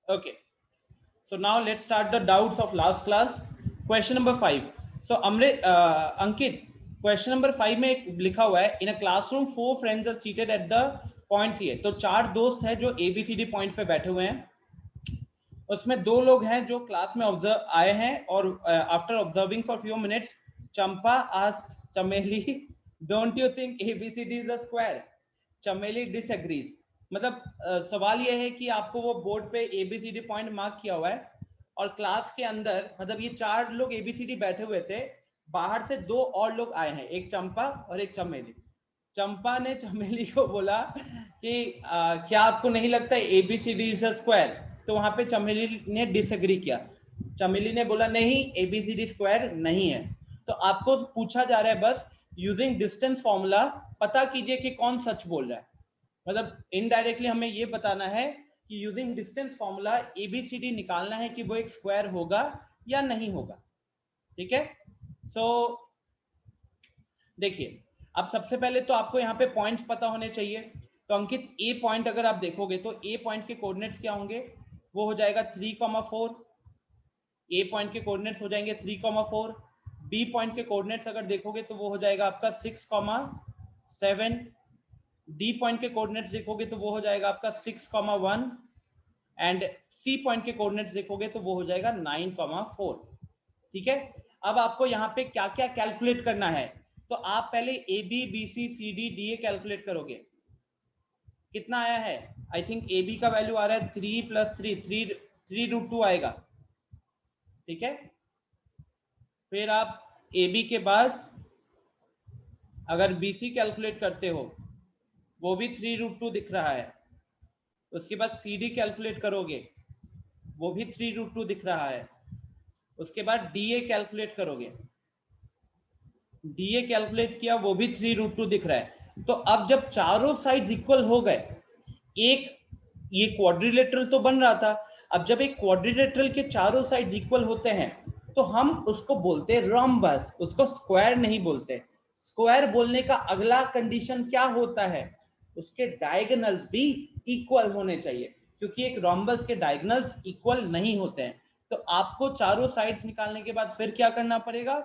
Okay, so now let's start the doubts of last class. Question number 5. So Ankit, question number 5 में एक लिखा हुआ है, in a classroom 4 friends are seated at the points A. तो 4 दोस्त हैं जो ABCD पॉइंट पे बैठे हुए हैं. उसमें 2 लोग हैं जो क्लास में आए हैं और after observing for few minutes Champa asks Chameli, don't you think ABCD is a square? Chameli disagrees. मतलब सवाल यह है कि आपको वो बोर्ड पे ABCD पॉइंट मार्क किया हुआ है और क्लास के अंदर मतलब ये 4 लोग ABCD बैठे हुए थे, बाहर से 2 और लोग आए हैं, एक चंपा और एक चमेली. चंपा ने चमेली को बोला कि क्या आपको नहीं लगता ABCD इज अ स्क्वायर? तो वहां पे चमेली ने डिसएग्री किया. चमेली ने बोला नहीं, ABCD स्क्वायर नहीं है. तो आपको पूछा जा रहा है बस यूजिंग डिस्टेंस फॉर्मूला पता कीजिए कि कौन सच बोल रहा है. मतलब इनडायरेक्टली हमें ये बताना है कि यूजिंग डिस्टेंस फॉर्मूला ABCD निकालना है कि वो एक स्क्वायर होगा या नहीं होगा. ठीक है. सो देखिए, अब सबसे पहले तो आपको यहाँ पे पॉइंट्स पता होने चाहिए. तो अंकित ए पॉइंट अगर आप देखोगे तो ए पॉइंट के कोऑर्डिनेट्स क्या होंगे? वो हो जाएगा 3,4. ए पॉइंट के कोऑर्डिनेट्स हो जाएंगे 3,4. बी पॉइंट के कोऑर्डिनेट्स अगर देखोगे तो वो हो जाएगा आपका 6,7. डी पॉइंट के कोऑर्डिनेट्स देखोगे तो वो हो जाएगा आपका 6,1 एंड सी पॉइंट के कोऑर्डिनेट्स देखोगे तो वो हो जाएगा 9,4. ठीक है. अब आपको यहाँ पे क्या क्या कैलकुलेट करना है? तो आप पहले A B B C C D D A calculate करोगे. कितना आया है? आई थिंक ए बी का वैल्यू आ रहा है 3 + 3 3√2 आएगा. ठीक है. फिर आप ए बी के बाद अगर बी सी कैलकुलेट करते हो वो भी 3√2 दिख रहा है. उसके बाद सी डी कैलकुलेट करोगे वो भी 3√2 दिख रहा है. उसके बाद डी ए कैलकुलेट करोगे, डीए कैलकुलेट किया वो भी 3√2 दिख रहा है. तो अब जब चारों साइड्स इक्वल हो गए, एक ये क्वाड्रिलेटरल तो बन रहा था, अब जब एक क्वाड्रिलेटरल के चारों साइड्स इक्वल होते हैं तो हम उसको बोलते हैं रोम्बस, उसको स्क्वायर नहीं बोलते. स्क्वायर बोलने का अगला कंडीशन क्या होता है? उसके डायगोनल्स भी इक्वल होने चाहिए, क्योंकि एक रोम्बस के डायगोनल्स इक्वल नहीं होते हैं. तो आपको चारों साइड्स निकालने के बाद फिर क्या करना पड़ेगा?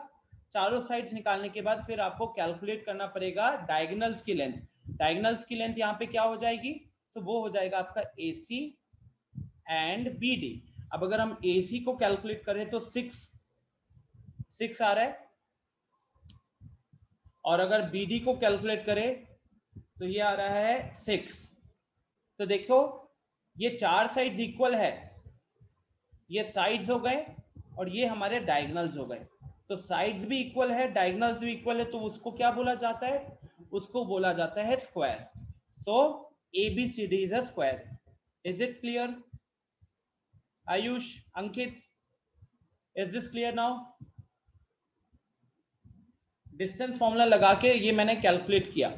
चारों साइड्स निकालने के बाद फिर आपको कैलकुलेट करना पड़ेगा डायगोनल्स की लेंथ. डायगोनल्स की लेंथ यहाँ पे क्या हो जाएगी? तो वो हो जाएगा आपका AC एंड BD. अब अगर हम AC को कैलकुलेट करें तो 6 आ रहा है, और अगर BD को कैलकुलेट करें तो ये आ रहा है 6. तो देखो ये 4 साइड्स इक्वल है, ये साइड्स हो गए और ये हमारे डायगोनल्स हो गए. तो साइड्स भी इक्वल है, डायगोनल्स भी इक्वल है, तो उसको क्या बोला जाता है? उसको बोला जाता है square. So ABCD is a square. Is it clear? Ayush, Ankit, is this clear now? Distance formula लगा के ये मैंने कैलकुलेट किया.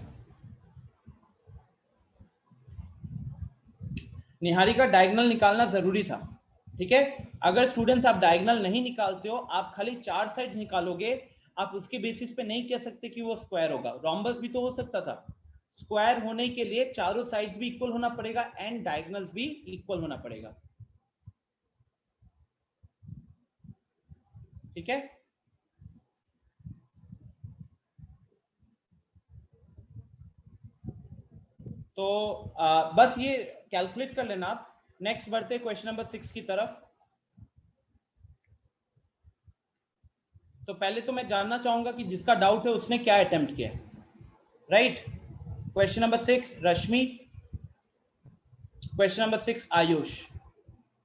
निहारिका डायगोनल निकालना जरूरी था. ठीक है. अगर स्टूडेंट्स आप डायगोनल नहीं निकालते हो, आप खाली 4 साइड्स निकालोगे, आप उसके बेसिस पे नहीं कह सकते कि वो स्क्वायर होगा. रोम्बस भी तो हो सकता था. स्क्वायर होने के लिए चारों साइड्स भी इक्वल होना पड़ेगा एंड डायगोनल्स भी इक्वल होना पड़ेगा. ठीक है. तो बस ये कैलकुलेट कर लेना आप. नेक्स्ट बढ़ते क्वेश्चन नंबर 6 की तरफ. तो पहले तो मैं जानना चाहूंगा कि जिसका डाउट है उसने क्या अटेम्प्ट किया. राइट. क्वेश्चन नंबर 6 रश्मि, क्वेश्चन नंबर 6 आयुष.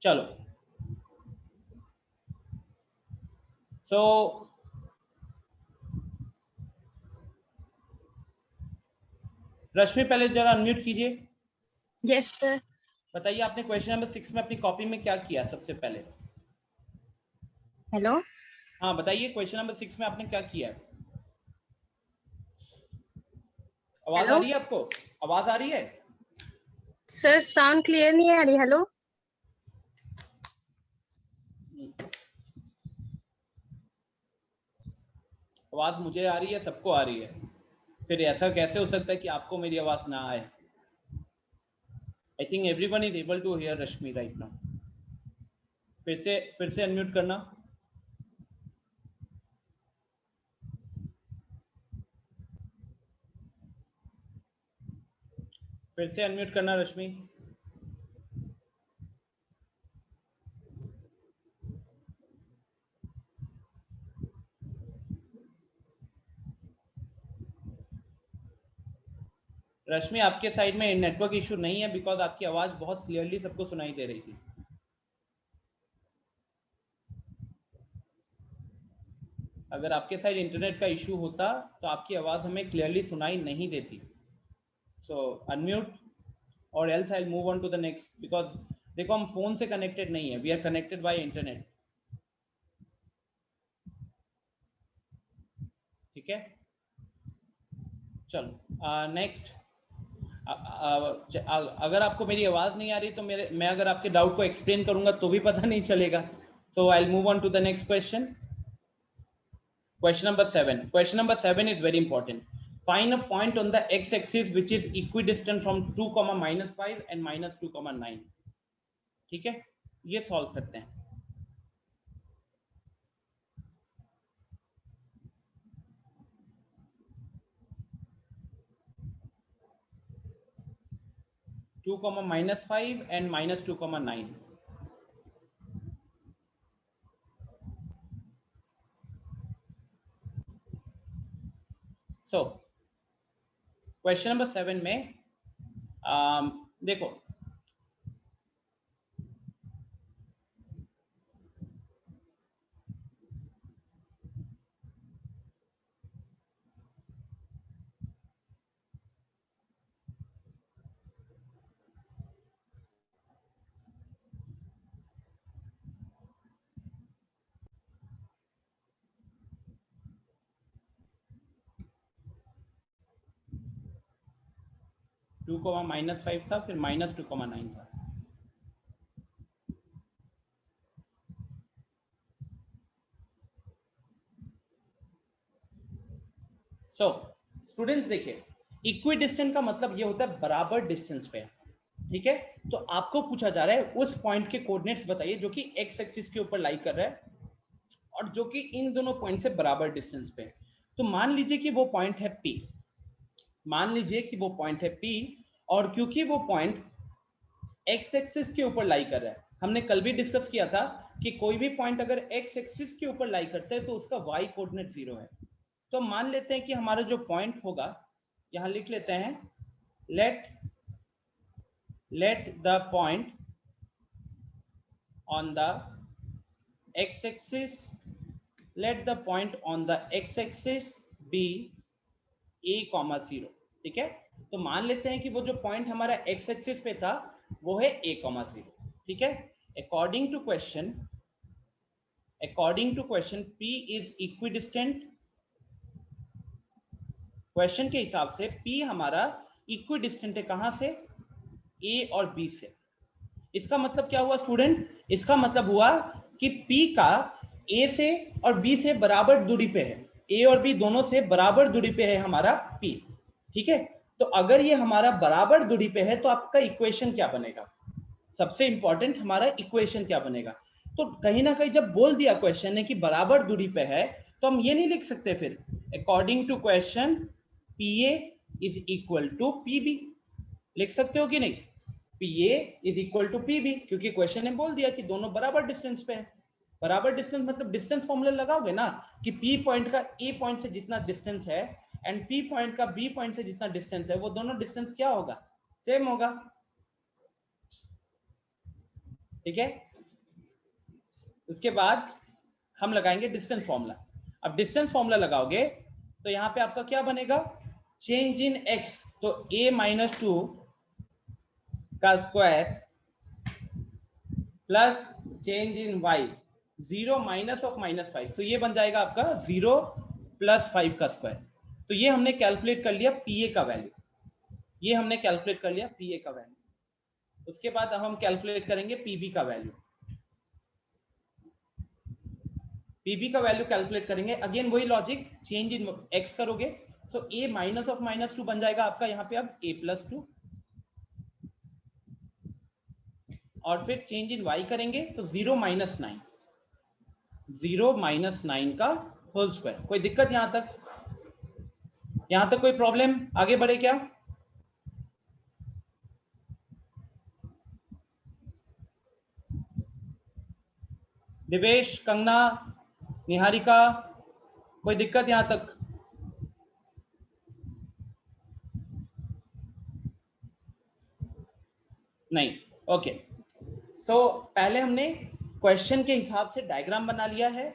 चलो. सो रश्मि पहले जरा अनम्यूट कीजिए. Yes sir. बताइए आपने क्वेश्चन नंबर 6 में अपनी कॉपी में क्या किया सबसे पहले? हेलो. हाँ बताइए, क्वेश्चन नंबर 6 में आपने क्या किया? आवाज आ हेलो रही है आपको? आवाज आ रही है? सर, साउंड क्लियर नहीं आ रही. हेलो. आवाज मुझे आ रही है, सबको आ रही है. फिर ऐसा कैसे हो सकता है कि आपको मेरी आवाज ना आए? I think everyone is able to hear Rashmi right now. फिर से अनम्यूट करना। फिर से अनम्यूट करना रश्मि। रश्मि आपके साइड में नेटवर्क इशू नहीं है, बिकॉज आपकी आवाज बहुत क्लियरली सबको सुनाई दे रही थी। अगर आपके साइड इंटरनेट का इशू होता तो आपकी आवाज हमें क्लियरली सुनाई नहीं देती। सो अनम्यूट और else I move on to the next, because देखो हम फोन से कनेक्टेड नहीं है, we are connected by internet. ठीक है, चलो नेक्स्ट। अगर आपको मेरी आवाज नहीं आ रही तो मैं अगर आपके डाउट को एक्सप्लेन करूंगा तो भी पता नहीं चलेगा। So I will move on to the next question. Question number 7. Question number 7 is very important. Find a point on the x-axis which is equidistant from 2, -5 and -2, 9. ठीक है, ये सॉल्व करते हैं। Two, -5 and -2, 9. So question number 7 में देखो 2, -5 था, फिर -2, 9 था। सो स्टूडेंट्स देखिए, इक्विडिस्टेंट का मतलब ये होता है बराबर डिस्टेंस पे। ठीक है, तो आपको पूछा जा रहा है उस पॉइंट के कोऑर्डिनेट्स बताइए जो कि एक्स एक्सिस के ऊपर लाई कर रहा है और जो कि इन दोनों पॉइंट से बराबर डिस्टेंस पे है। तो मान लीजिए कि वो पॉइंट है P, मान लीजिए कि वो पॉइंट है P, और क्योंकि वो पॉइंट एक्स एक्सिस के ऊपर लाई कर रहा है, हमने कल भी डिस्कस किया था कि कोई भी पॉइंट अगर एक्स एक्सिस के ऊपर लाई करता है तो उसका y कोऑर्डिनेट 0 है। तो मान लेते हैं कि हमारा जो पॉइंट होगा, यहां लिख लेते हैं, let the point on the x-axis, let the point on the x-axis be a, 0. ठीक है, तो मान लेते हैं कि वो जो पॉइंट हमारा x एक्सिस पे था वो है a, 0. ठीक है, according to question P is equidistant. Question के हिसाब से P हमारा इक्विडिस्टेंट है, कहां से? A और B से। इसका मतलब क्या हुआ स्टूडेंट? इसका मतलब हुआ कि P का A से और B से बराबर दूरी पे है, A और B दोनों से बराबर दूरी पे है हमारा P। ठीक है, तो अगर ये हमारा बराबर दूरी पे है तो आपका इक्वेशन क्या बनेगा? सबसे इंपॉर्टेंट हमारा इक्वेशन क्या बनेगा? तो कहीं ना कहीं जब बोल दिया क्वेश्चन ने कि बराबर दूरी पे है, तो हम ये नहीं लिख सकते फिर according to question PA is equal to PB? लिख सकते हो कि नहीं? PA is equal to PB, क्योंकि क्वेश्चन ने बोल दिया कि दोनों बराबर डिस्टेंस पे है। बराबर डिस्टेंस मतलब डिस्टेंस फॉर्मूला लगाओगे ना कि P पॉइंट का A पॉइंट से जितना डिस्टेंस है एंड P पॉइंट का B पॉइंट से जितना डिस्टेंस है, वो दोनों डिस्टेंस क्या होगा? सेम होगा। ठीक है, उसके बाद हम लगाएंगे डिस्टेंस फॉर्मूला। अब डिस्टेंस फॉर्मूला लगाओगे तो यहां पे आपका क्या बनेगा? चेंज इन x, तो a-2 का square plus change in y, 0 minus of -5, तो ये बन जाएगा आपका 0 + 5 का स्क्वायर। तो ये हमने कैलकुलेट कर लिया PA का वैल्यू, ये हमने कैलकुलेट कर लिया PA का वैल्यू। उसके बाद अब हम कैलकुलेट करेंगे PB का वैल्यू। PB का वैल्यू कैलकुलेट करेंगे, अगेन वही लॉजिक, चेंज इन x करोगे, सो a माइनस ऑफ -2 बन जाएगा आपका यहाँ पे अब a + 2। और फिर चेंज इन y करेंगे तो 0 माइनस 9, 0 माइनस 9 का होल स्क्वायर। कोई दिक्कत यहां तक? यहां तक कोई प्रॉब्लम? आगे बढ़े क्या? दिवेश, कंगना, निहारिका, कोई दिक्कत यहां तक? नहीं। ओके, सो पहले हमने क्वेश्चन के हिसाब से डायग्राम बना लिया है।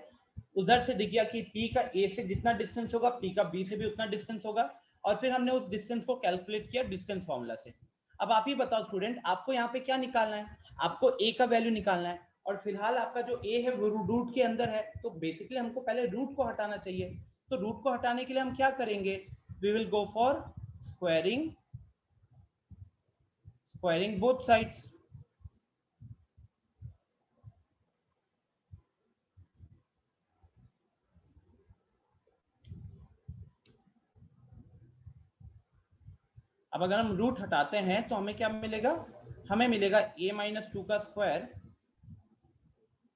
उधर से दिख गया कि P का A से जितना डिस्टेंस होगा P का B से भी उतना डिस्टेंस होगा, और फिर हमने उस डिस्टेंस को कैलकुलेट किया डिस्टेंस फॉर्मूला से। अब आप ही बताओ स्टूडेंट, आपको यहाँ पे क्या निकालना है? आपको A का वैल्यू निकालना है, और फिलहाल आपका जो A है वो रूट के अंदर है, तो बेसिकली हमको पहले रूट को हटाना चाहिए। तो रूट को हटाने के लिए हम क्या करेंगे? We will go for squaring, squaring both sides. अब अगर हम रूट हटाते हैं तो हमें क्या मिलेगा? हमें मिलेगा a माइनस 2 का स्क्वायर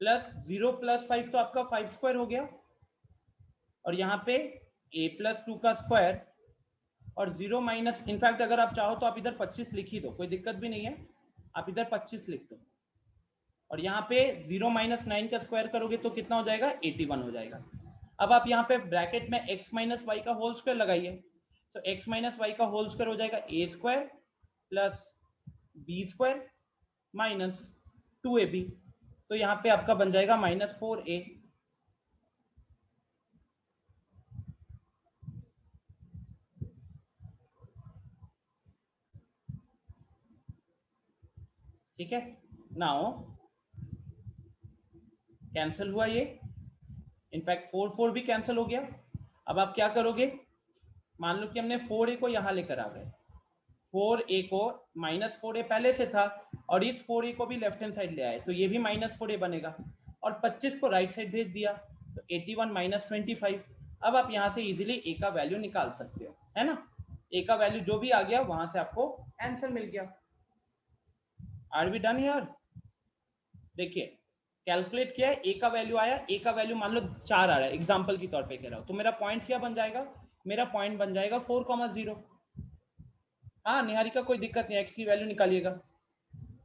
प्लस 0 प्लस 5, तो आपका 5 स्क्वायर हो गया, और यहाँ पे a प्लस 2 का स्क्वायर और 0 माइनस, इनफैक्ट अगर आप चाहो तो आप इधर 25 लिख ही दो, कोई दिक्कत भी नहीं है, आप इधर 25 लिख दो, और यहाँ पे 0 माइनस 9 का स्क्वायर करोगे तो कितना हो जाएगा? 81 हो जाएगा। अब आप यहाँ पे ब्रैकेट में x माइनस वाई का होल स्क्वायर लगाइए, तो x माइनस वाई का होल स्क्वायर हो जाएगा a square plus b square minus 2ab, तो यहाँ पे आपका बन जाएगा -4a। ठीक है, नाउ कैंसिल हुआ ये, इनफैक्ट 4 भी कैंसिल हो गया। अब आप क्या करोगे? मान लो कि हमने 4a को यहाँ लेकर आ गए, 4a को -4a पहले से था, और इस 4a को भी लेफ्ट हैंड साइड ले आए, तो ये भी -4a बनेगा, और 25 को राइट साइड भेज दिया, तो 81 माइनस 25। अब आप यहाँ से इजीली a का वैल्यू निकाल सकते हो, है ना? a का वैल्यू जो भी आ गया वहां से आपको आंसर मिल गया। Are we done here? देखिए, कैलकुलेट किया है, a का वैल्यू आया, a का वैल्यू मान लो 4 आ रहा है, एग्जांपल के तौर पे कह रहा हूं, तो मेरा पॉइंट क्या बन जाएगा? मेरा पॉइंट बन जाएगा 4,0। हाँ निहारिका, कोई दिक्कत नहीं, x की वैल्यू निकालिएगा।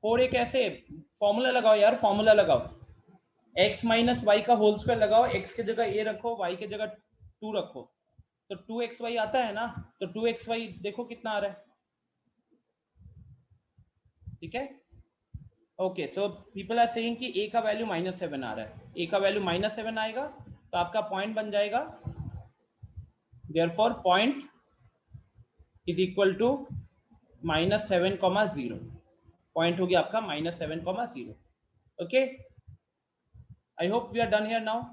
4a कैसे? फॉर्मूला लगाओ यार, फॉर्मूला लगाओ, x माइनस वाई का होल स्क्वायर लगाओ, x की जगह a रखो, y की जगह 2 रखो, तो 2xy आता है ना, तो 2xy देखो कितना आ रहा है। ठीक है, okay, so people are saying कि a का वैल्यू -7 आ रहा है, a का वैल्यू -7 आएगा, तो आपका पॉइंट बन जाएगा, therefore point is equal to -7,0, point हो गया आपका -7,0। Okay, I hope we are done here now.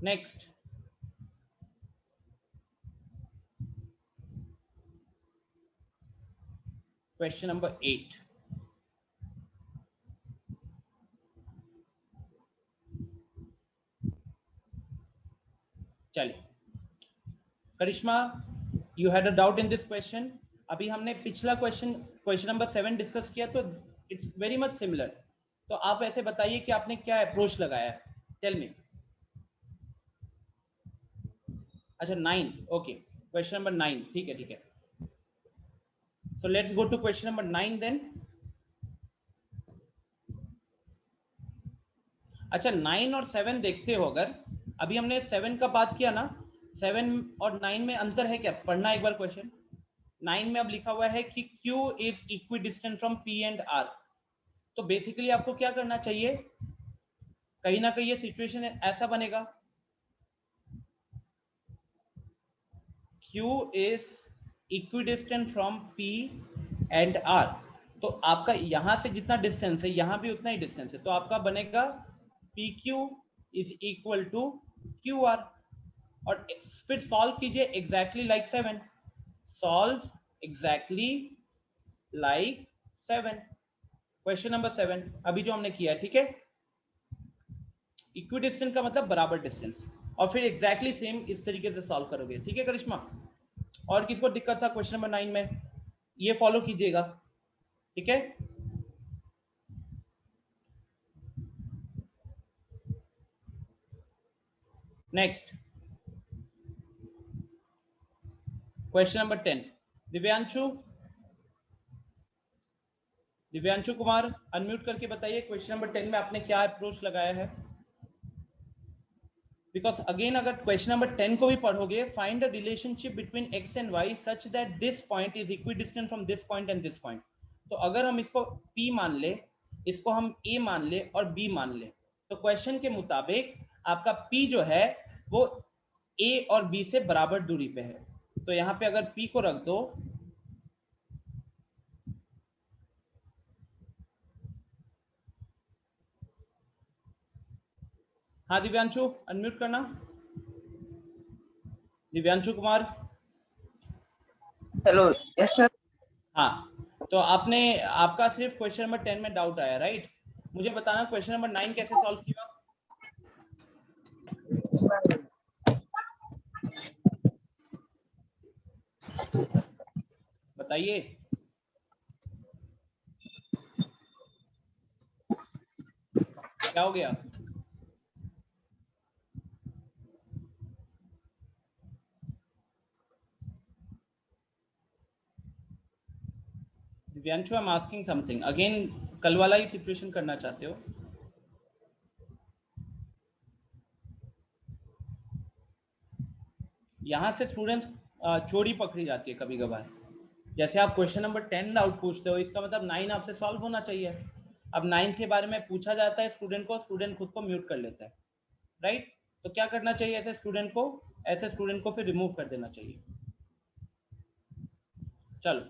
Next, question number 8। चलिए Karishma, you had a doubt in this question. अभी हमने पिछला क्वेश्चन नंबर 7 डिस्कस किया, तो इट्स वेरी मच सिमिलर। तो आप ऐसे बताइए कि आपने क्या अप्रोच लगाया है, टेल मी। अच्छा 9, ओके, क्वेश्चन नंबर 9, ठीक है ठीक है। So let's go to question number 9 then. अच्छा 9 और 7 देखते हो, अगर अभी हमने 7 का बात किया ना, 7 और 9 में अंतर है क्या? पढ़ना एक बार क्वेश्चन। 9 में अब लिखा हुआ है कि Q is equidistant from P and R, तो बेसिकली आपको क्या करना चाहिए? कहीं ना कहीं ये सिचुएशन ऐसा बनेगा, Q is equidistant from P and R, तो आपका यहां से जितना डिस्टेंस है यहां भी उतना ही डिस्टेंस है, तो आपका बनेगा PQ is equal to QR। और फिर सॉल्व कीजिए exactly like 7, solve exactly like 7, question number 7 अभी जो हमने किया है, ठीक है? इक्विडिस्टेंट का मतलब बराबर डिस्टेंस, और फिर एग्जैक्टली सेम इस तरीके से सॉल्व करोगे, ठीक है करिश्मा? और किसको दिक्कत था क्वेश्चन नंबर 9 में? ये फॉलो कीजिएगा, ठीक है। Next question number 10, Divyanshu Kumar unmute करके बताइए क्वेश्चन नंबर 10 में आपने क्या अप्रोच लगाया है। बिकॉज अगेन अगर क्वेश्चन नंबर 10 को भी पढ़ोगे, find the relationship between x and y such that this point is equidistant from this point and this point. तो अगर हम इसको p मान ले, इसको हम a मान ले और b मान ले, तो क्वेश्चन के मुताबिक आपका p जो है वो a और b से बराबर दूरी पे है। तो यहाँ पे अगर p को रख दो, हाँ दिव्यांशु अनम्यूट करना, Divyanshu Kumar. Hello, yes sir. हाँ, तो आपका सिर्फ क्वेश्चन नंबर 10 में डाउट आया, राइट। मुझे बताना क्वेश्चन नंबर 9 कैसे सॉल्व किया। बताइए। क्या हो गया। Divyanshu I am asking something again, कल वाला ही सिचुएशन करना चाहते हो। यहाँ से स्टूडेंट्स चोरी पकड़ी जाती है कभी कभार। जैसे आप क्वेश्चन नंबर 10 डाउट पूछते हो, इसका मतलब 9 आपसे सॉल्व होना चाहिए। अब 9 के बारे में पूछा जाता है स्टूडेंट को, स्टूडेंट खुद को म्यूट कर लेता है, राइट। तो क्या करना चाहिए ऐसे स्टूडेंट को, फिर रिमूव कर देना चाहिए। चलो,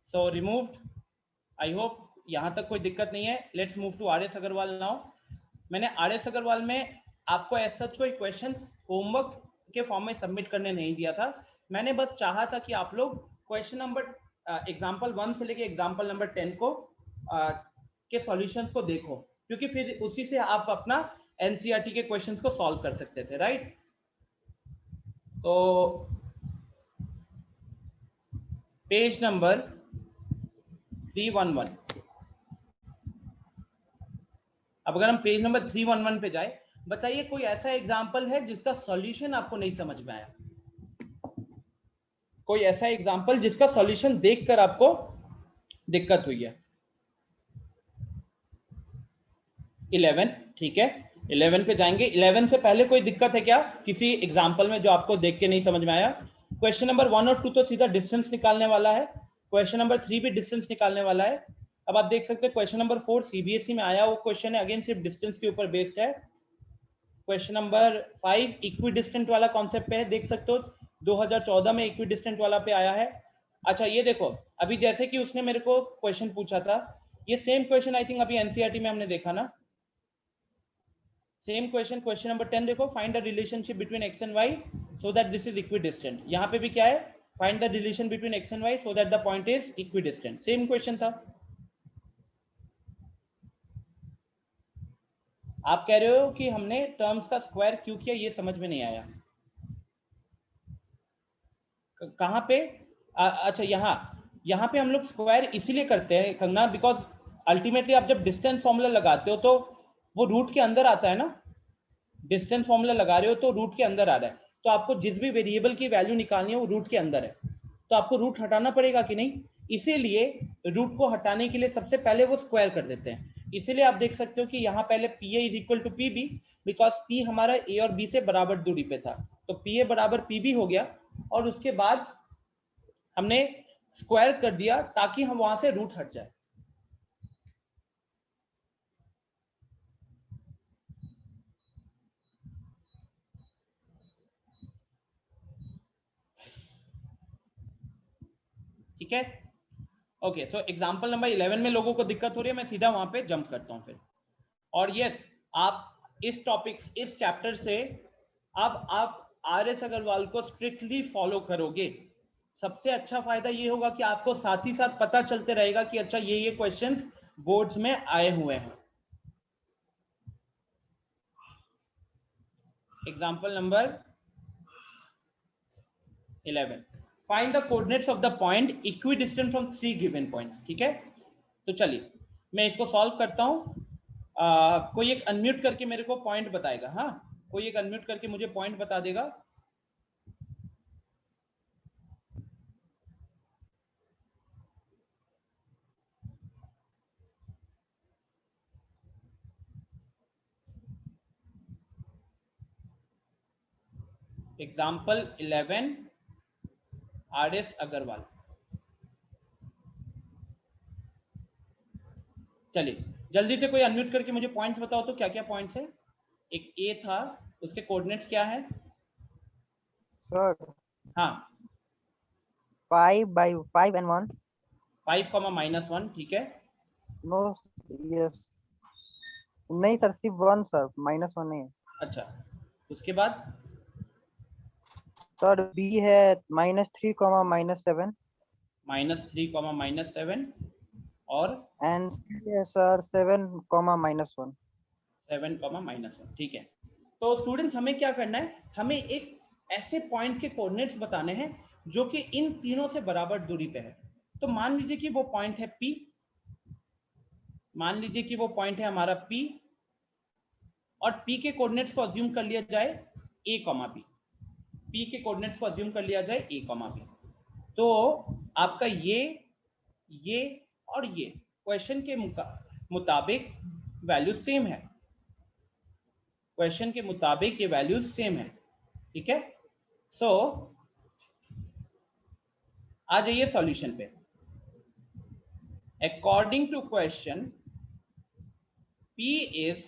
सो रिमूव्ड। आई होप यहाँ तक कोई दिक्कत नहीं है। Let's move to R S Agarwal now. मैंने आर एस अग्रवाल में आपको एज सच कोई क्वेश्चन होमवर्क के फॉर्म में सबमिट करने नहीं दिया था। मैंने बस चाहा था कि आप लोग क्वेश्चन नंबर एग्जाम्पल 1 से लेके एग्जाम्पल नंबर 10 को के सॉल्यूशंस को देखो, क्योंकि फिर उसी से आप अपना एनसीईआरटी के क्वेश्चंस को सॉल्व कर सकते थे, राइट। तो पेज नंबर 311, अब अगर हम पेज नंबर 311 पे जाए, बताइए कोई ऐसा एग्जाम्पल है जिसका सॉल्यूशन आपको नहीं समझ में आया। कोई ऐसा एग्जाम्पल जिसका सॉल्यूशन देखकर आपको दिक्कत हुई है। 11, ठीक है, 11 पे जाएंगे। 11 से पहले कोई दिक्कत है क्या किसी एग्जाम्पल में जो आपको देख के नहीं समझ में आया। क्वेश्चन नंबर 1 और 2 तो सीधा डिस्टेंस निकालने वाला है, क्वेश्चन नंबर 3 भी डिस्टेंस निकालने वाला है। अब आप देख सकते हैं क्वेश्चन नंबर 4 सीबीएसई में आया वो क्वेश्चन है, अगेन सिर्फ डिस्टेंस के ऊपर बेस्ड है। क्वेश्चन नंबर 5 इक्वी डिस्टेंट वाला कॉन्सेप्ट पे है, देख सकते हो 2014 में इक्वी डिस्टेंट वाला पे आया है। अच्छा ये देखो, अभी जैसे कि उसने मेरे को क्वेश्चन पूछा था, ये सेम क्वेश्चन आई थिंक अभी एनसीईआरटी में हमने देखा ना, सेम क्वेश्चन। क्वेश्चन नंबर 10 देखो, find the relationship between X and Y so that this is equidistant. यहाँ पे भी क्या है, find the relation between X and Y so that the point is equidistant. Same question था। आप कह रहे हो कि हमने टर्म्स का स्क्वायर क्यों किया, ये समझ में नहीं आया। कहाँ पे? अच्छा यहाँ पे हम लोग स्क्वायर इसीलिए करते हैं कंगना, बिकॉज अल्टीमेटली आप जब डिस्टेंस फॉर्मूला लगाते हो तो वो रूट के अंदर आता है ना। डिस्टेंस फॉर्मूला लगा रहे हो तो रूट के अंदर आ रहा है, तो आपको जिस भी वेरिएबल की वैल्यू निकालनी है वो रूट के अंदर है, तो आपको रूट हटाना पड़ेगा कि नहीं। इसीलिए रूट को हटाने के लिए सबसे पहले वो स्क्वायर कर देते हैं। इसीलिए आप देख सकते हो कि यहाँ पहले P A is equal to P B, because P हमारा ए और बी से बराबर दूरी पे था, तो पी ए बराबर पी बी हो गया, और उसके बाद हमने स्क्वायर कर दिया ताकि हम वहां से रूट हट जाए। ठीक है, ओके। सो एग्जांपल नंबर 11 में लोगों को दिक्कत हो रही है, मैं सीधा वहां पे जंप करता हूं फिर। और यस, आप इस टॉपिक, इस चैप्टर से अब आप आर एस अग्रवाल को स्ट्रिक्टली फॉलो करोगे, सबसे अच्छा फायदा ये होगा कि आपको साथ ही साथ पता चलते रहेगा कि अच्छा ये क्वेश्चंस बोर्ड्स में आए हुए हैं। Example number 11, find the coordinates of the point equidistant from 3 given points. ठीक है, तो चलिए मैं इसको सॉल्व करता हूँ। कोई एक अनम्यूट करके मेरे को पॉइंट बताएगा। हाँ, कोई एक अनम्यूट करके मुझे पॉइंट बता देगा। Example 11 RS Agarwal. चलिए जल्दी से कोई अनम्यूट करके मुझे पॉइंट्स बताओ तो क्या क्या पॉइंट्स है। एक ए था, उसके कोऑर्डिनेट्स क्या है? सर हाँ, 5 and 1. 5, -1। ठीक है, नो, यस, नहीं सर, सिर्फ 1 सर, -1 नहीं है। अच्छा, उसके बाद सर बी है -3, -7 -3, और एंड सी है सर 7, -1. 7, -1। ठीक है, तो स्टूडेंट्स हमें क्या करना है, हमें एक ऐसे पॉइंट के कोऑर्डिनेट्स बताने हैं जो कि इन तीनों से बराबर दूरी पे है। तो मान लीजिए कि वो पॉइंट है P, मान लीजिए कि वो पॉइंट है हमारा P, और P के कोऑर्डिनेट्स को अज्यूम कर लिया जाए A, B। P के कोऑर्डिनेट्स को अज्यूम कर लिया जाए A, B। तो आपका ये और ये क्वेश्चन के मुताबिक वैल्यू सेम है, क्वेश्चन के मुताबिक ये वैल्यूज सेम है। ठीक है, सो आ जाइए सॉल्यूशन पे। According to question, P is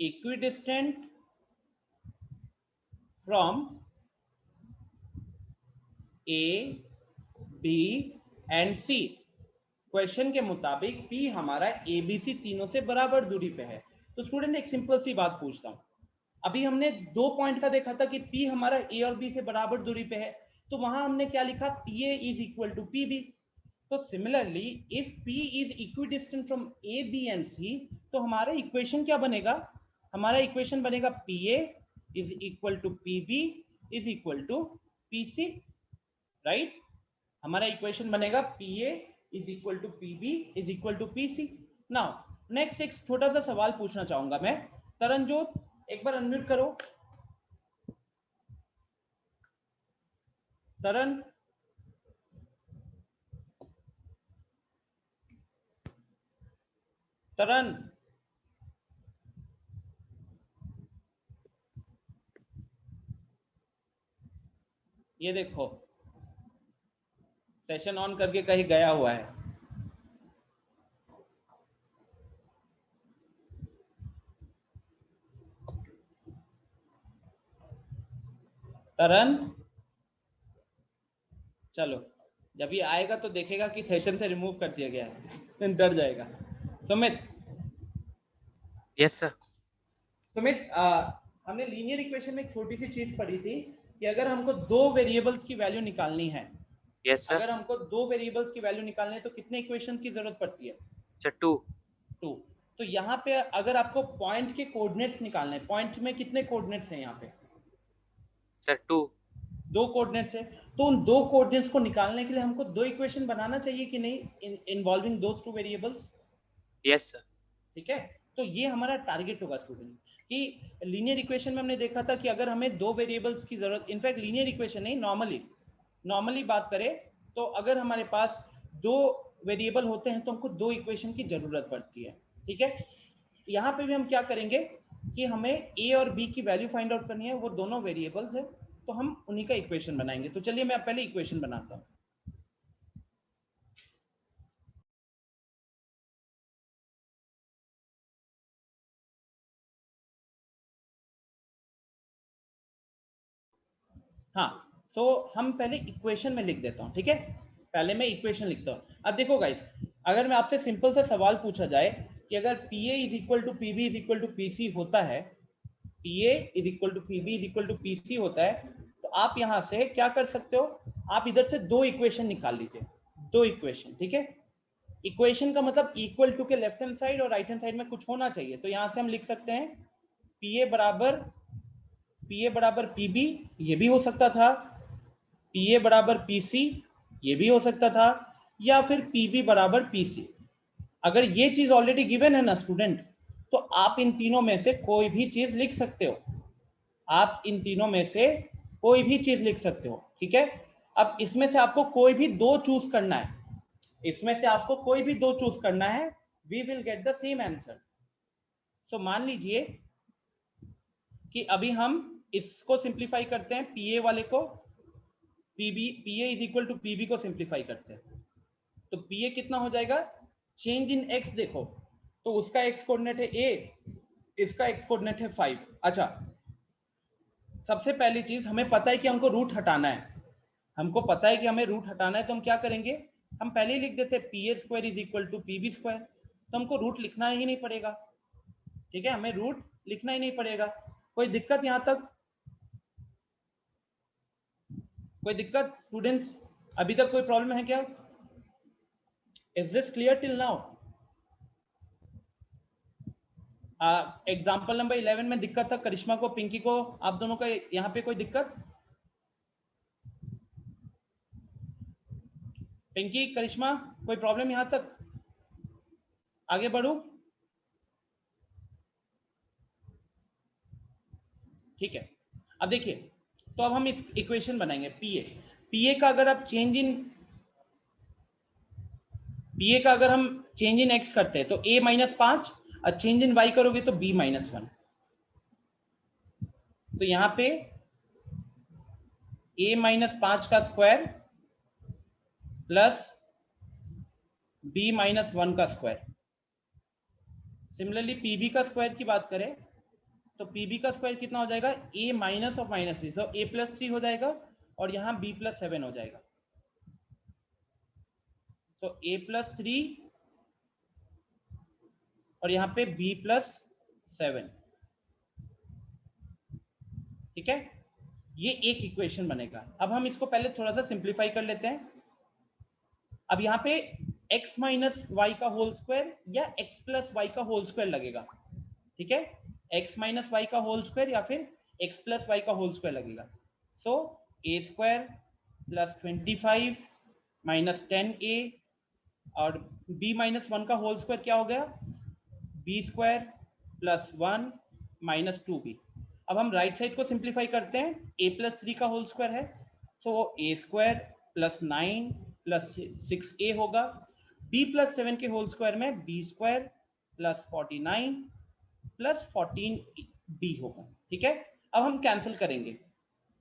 equidistant from A, B and C। Question के मुताबिक P हमारा ABC तीनों से बराबर दूरी पे है। तो स्टूडेंट एक सिंपल सी बात पूछता हूं, अभी हमने 2 पॉइंट का देखा था कि P हमारा A और B से बराबर दूरी पे है, तो वहां हमने क्या लिखा, PA is equal to PB। तो similarly if P is equidistant from A, B and C, तो हमारा इक्वेशन क्या बनेगा, हमारा इक्वेशन बनेगा PA is equal to PB is equal to PC, right? हमारा इक्वेशन बनेगा PA is equal to PB is equal to PC। Now next एक छोटा सा सवाल पूछना चाहूंगा मैं। तरनजोत एक बार अनम्यूट करो। तरन, तरन, ये देखो सेशन ऑन करके कहीं गया हुआ है। तरन, चलो जब ये आएगा तो देखेगा कि सेशन से रिमूव कर दिया गया है डर जाएगा। Sumit, yes sir. सुमित, हमने लीनियर इक्वेशन में एक छोटी सी चीज पढ़ी थी कि अगर हमको 2 वेरिएबल्स की वैल्यू निकालनी है, यस सर। अगर हमको 2 वेरिएबल्स की वैल्यू निकालनी है तो कितने इक्वेशन की जरूरत पड़ती है? सर 2। तो यहाँ पे अगर आपको पॉइंट के कोऑर्डिनेट्स निकालने हैं, पॉइंट में कितने कोऑर्डिनेट्स हैं यहाँ पे? सर 2। 2 कोऑर्डिनेट्स है, तो उन 2 कोऑर्डिनेट्स को निकालने के लिए हमको 2 इक्वेशन बनाना चाहिए कि नहीं, इन्वॉल्विंग दोस 2 वेरिएबल्स। Yes sir. ठीक है, तो ये हमारा टारगेट होगा स्टूडेंट कि लीनियर इक्वेशन में हमने देखा था कि अगर हमें 2 वेरिएबल्स की जरूरत, इनफैक्ट लीनियर इक्वेशन नहीं, नॉर्मली बात करें तो अगर हमारे पास 2 वेरिएबल होते हैं तो हमको 2 इक्वेशन की जरूरत पड़ती है। ठीक है, यहाँ पे भी हम क्या करेंगे कि हमें A और B की वैल्यू फाइंड आउट करनी है, वो दोनों वेरिएबल्स है, तो हम उन्हीं का इक्वेशन बनाएंगे। तो चलिए मैं पहले इक्वेशन बनाता हूँ। हाँ, सो हम पहले इक्वेशन में लिख देता हूँ। ठीक है, पहले मैं इक्वेशन लिखता हूँ। अब देखो गाइस, अगर मैं आपसे सिंपल सा सवाल पूछा जाए कि अगर PA is equal to PB is equal to PC होता है, PA is equal to PB is equal to PC होता है, तो आप यहां से क्या कर सकते हो, आप इधर से 2 इक्वेशन निकाल लीजिए, 2 इक्वेशन। ठीक है, इक्वेशन का मतलब इक्वल टू के लेफ्ट हैंड साइड और राइट हैंड साइड में कुछ होना चाहिए। तो यहां से हम लिख सकते हैं PA बराबर PB, ये भी हो सकता था PA बराबर PC, ये भी हो सकता था, या फिर PB बराबर PC। अगर ये चीज ऑलरेडी गिवन है ना स्टूडेंट, तो आप इन तीनों में से कोई भी चीज लिख सकते हो, आप इन तीनों में से कोई भी चीज लिख सकते हो, ठीक है। अब इसमें से आपको कोई भी दो चूज करना है, इसमें से आपको कोई भी दो चूज करना है, we will get the same answer. So मान लीजिए कि अभी हम इसको सिंप्लीफाई करते हैं, पीए वाले को, पीए इज इक्वल टू पीबी को सिंप्लीफाई करते हैं, तो पीए कितना हो जाएगा, चेंज इन एक्स देखो, तो उसका एक्स कोऑर्डिनेट है ए, इसका एक्स कोऑर्डिनेट है 5। अच्छा, सबसे पहली चीज हमें पता है कि हमको रूट हटाना है, हमको पता है कि हमें रूट हटाना है, तो हम क्या करेंगे, हम पहले ही लिख देते हैं P A square is equal to P B square, तो हमको रूट लिखना ही नहीं पड़ेगा, ठीक है, हमें रूट लिखना ही नहीं पड़ेगा। कोई दिक्कत यहां तक, कोई दिक्कत स्टूडेंट्स, अभी तक कोई प्रॉब्लम है क्या? Is this clear till now? Example number 11 में दिक्कत था, करिश्मा को, पिंकी को, आप दोनों का यहाँ पे कोई दिक्कत? पिंकी, करिश्मा, कोई प्रॉब्लम यहां तक? आगे बढ़ू? ठीक है, अब देखिए, तो अब हम इस इक्वेशन बनाएंगे पीए। पीए का अगर आप चेंज इन, पीए का अगर हम चेंज इन एक्स करते हैं तो a -5, और चेंज इन y करोगे तो b -1, तो यहां पे a -5 का स्क्वायर प्लस b -1 का स्क्वायर। सिमिलरली pb का स्क्वायर की बात करें तो pb का स्क्वायर कितना हो जाएगा, a माइनस ऑफ -3, तो a +3 हो जाएगा, और यहां b +7 हो जाएगा, तो a +3 और यहां पे b +7, ठीक है, ये एक इक्वेशन बनेगा। अब हम इसको पहले थोड़ा सा सिंप्लीफाई कर लेते हैं। अब यहाँ पे x माइनस वाई का होल स्क्वायर या x प्लस वाई का होल स्क्वायर लगेगा, ठीक है, x माइनस वाई का होल स्क्वायर या फिर x प्लस वाई का होल स्क्वायर लगेगा। सो a square plus 25 minus 10a, और b -1 का होल स्क्वायर क्या हो गया, b square plus 1 minus 2b। अब हम राइट साइड को सिंप्लीफाई करते हैं, a +3 का होल स्क्वायर है, तो वो a square plus 9 plus 6a होगा, b +7 के होल स्क्वायर में b square plus 49 plus 14b होगा, ठीक है। अब हम कैंसिल करेंगे,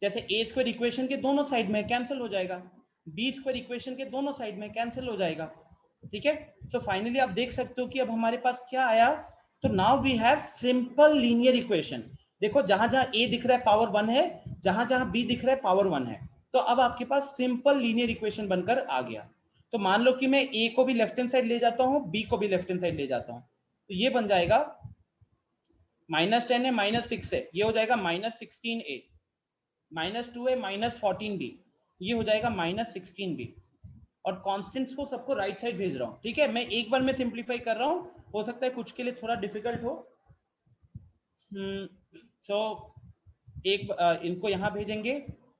जैसे a स्क्वायर इक्वेशन के दोनों साइड में कैंसिल हो जाएगा, b स्क्वायर इक्वेशन के दोनों साइड में कैंसिल हो जाएगा, ठीक है। सो फाइनली आप देख सकते हो कि अब हमारे पास क्या आया, तो now we have simple linear equation. देखो जहां जहां a दिख रहा है पावर 1 है, जहां जहां b दिख रहा है पावर 1 है, तो अब आपके पास सिंपल लीनियर इक्वेशन बनकर आ गया। तो मान लो कि मैं a को भी लेफ्ट हैंड साइड ले जाता हूं, b को भी लेफ्ट हैंड साइड ले जाता हूं, तो ये बन जाएगा -10 है -6 है, ये हो जाएगा -16a, -2 है -14b, ये हो जाएगा -16b, और कांस्टेंट्स को सबको राइट साइड भेज रहा हूं, ठीक है। मैं एक बार में सिंप्लीफाई कर रहा हूं, हो सकता है कुछ के लिए थोड़ा डिफिकल्ट हो। सो इनको यहां भेजेंगे,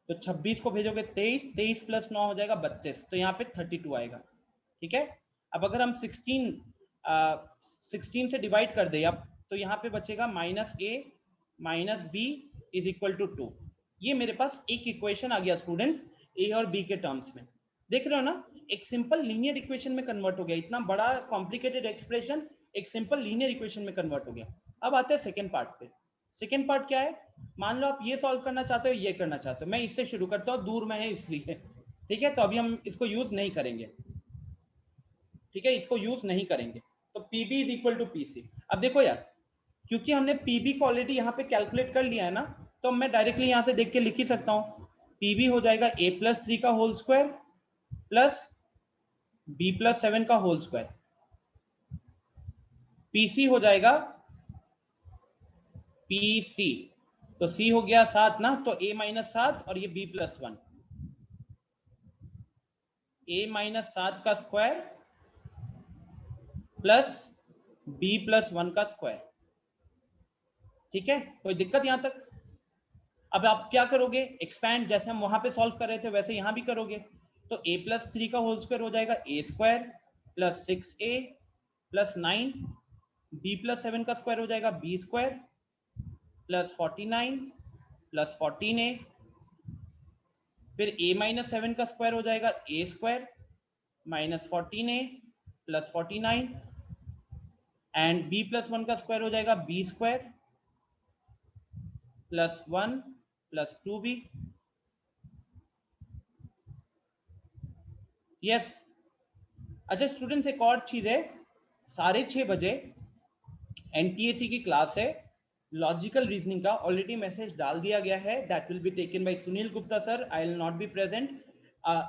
तो 26 को भेजोगे 23, 23 प्लस 9 हो जाएगा 32, तो यहाँ पे 32 आएगा, ठीक है। अब अगर हम 16 से डिवाइड कर दे अब, तो यहाँ पे बचेगा -a minus b is equal to 2। ये मेरे पास एक इक्वेशन आ गया स्टूडेंट्स, a और b के टर्म्स में, देख रहे हो ना, एक सिंपल लीनियर इक्वेशन में कन्वर्ट हो गया, इतना बड़ा कॉम्प्लिकेटेड एक्सप्रेशन एक सिंपल लीनियर इक्वेशन में कन्वर्ट हो गया। अब आते हैं सेकेंड पार्ट पे। सेकेंड पार्ट क्या है, मान लो आप ये सॉल्व करना चाहते हो, ये करना चाहते हो, मैं इससे शुरू करता हूँ, दूर में है इसलिए, ठीक है, तो अभी हम इसको यूज नहीं करेंगे, ठीक है, इसको यूज नहीं करेंगे। तो PB is equal to PC. अब देखो यार, क्योंकि हमने पीबी को ऑलरेडी यहाँ पे कैलकुलेट कर लिया है ना, तो मैं डायरेक्टली यहाँ से देख के लिख ही सकता हूँ, पीबी हो जाएगा a +3 का होल स्क्वायर प्लस b +7 का होल स्क्वायर, पीसी हो जाएगा पीसी, तो c हो गया 7 ना, तो a -7 और ये b +1, a -7 का स्क्वायर प्लस b +1 का स्क्वायर, ठीक है, कोई दिक्कत यहां तक? अब आप क्या करोगे, एक्सपैंड, जैसे हम वहां पे सॉल्व कर रहे थे वैसे यहाँ भी करोगे। तो a प्लस 3 का होल स्क्वायर हो जाएगा a square plus 6a plus 9, b plus 7 का स्क्वायर हो जाएगा b square plus 49 plus 14a, फिर a माइनस 7 का स्क्वायर हो जाएगा a square minus 14a plus 49, and b plus 1 का स्क्वायर हो जाएगा b square plus 1 plus 2b। Yes. अच्छा स्टूडेंट्स, एक और चीज है, 6:30 बजे एनटीएसी की क्लास है लॉजिकल रीजनिंग का, ऑलरेडी मैसेज डाल दिया गया है, that will be taken by Sunil Gupta sir, I will not be present.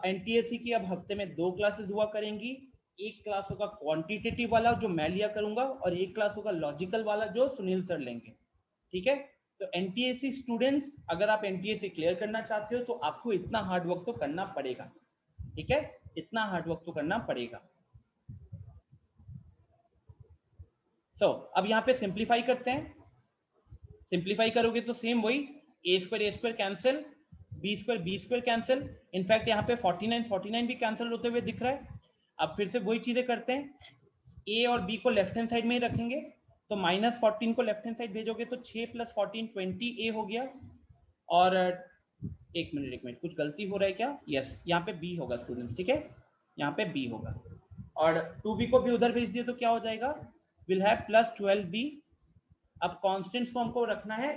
NTSE की अब हफ्ते में 2 क्लासेस हुआ करेंगी, एक क्लास होगा क्वांटिटेटिव वाला जो मैं लिया करूंगा, और एक क्लास होगा लॉजिकल वाला जो सुनील सर लेंगे। ठीक है, तो एनटीएसी स्टूडेंट्स, अगर आप एनटीएसी क्लियर करना चाहते हो तो आपको इतना हार्ड वर्क तो करना पड़ेगा। ठीक है, इतना हार्ड वर्क तो करना पड़ेगा। सो अब यहाँ पे सिंप्लीफाई करते हैं। सिंप्लीफाई करोगे तो सेम वही, A square cancel, B square cancel, in fact यहाँ पे 49 भी कैंसिल होते हुए दिख रहा है। अब फिर से वही चीजें करते हैं, ए और बी को लेफ्ट हैंड साइड में ही रखेंगे, तो माइनस 14 को लेफ्ट हैंड साइड भेजोगे तो 6 प्लस 14 20 ए हो गया। और एक मिनट कुछ गलती हो रहा है क्या, यस यहाँ पे बी होगा स्टूडेंट्स। ठीक है, यहाँ पे बी होगा, और 2b को भी उधर भेज दिए तो क्या हो जाएगा, विल हैव प्लस 12b। अब कांस्टेंट्स को हमको रखना है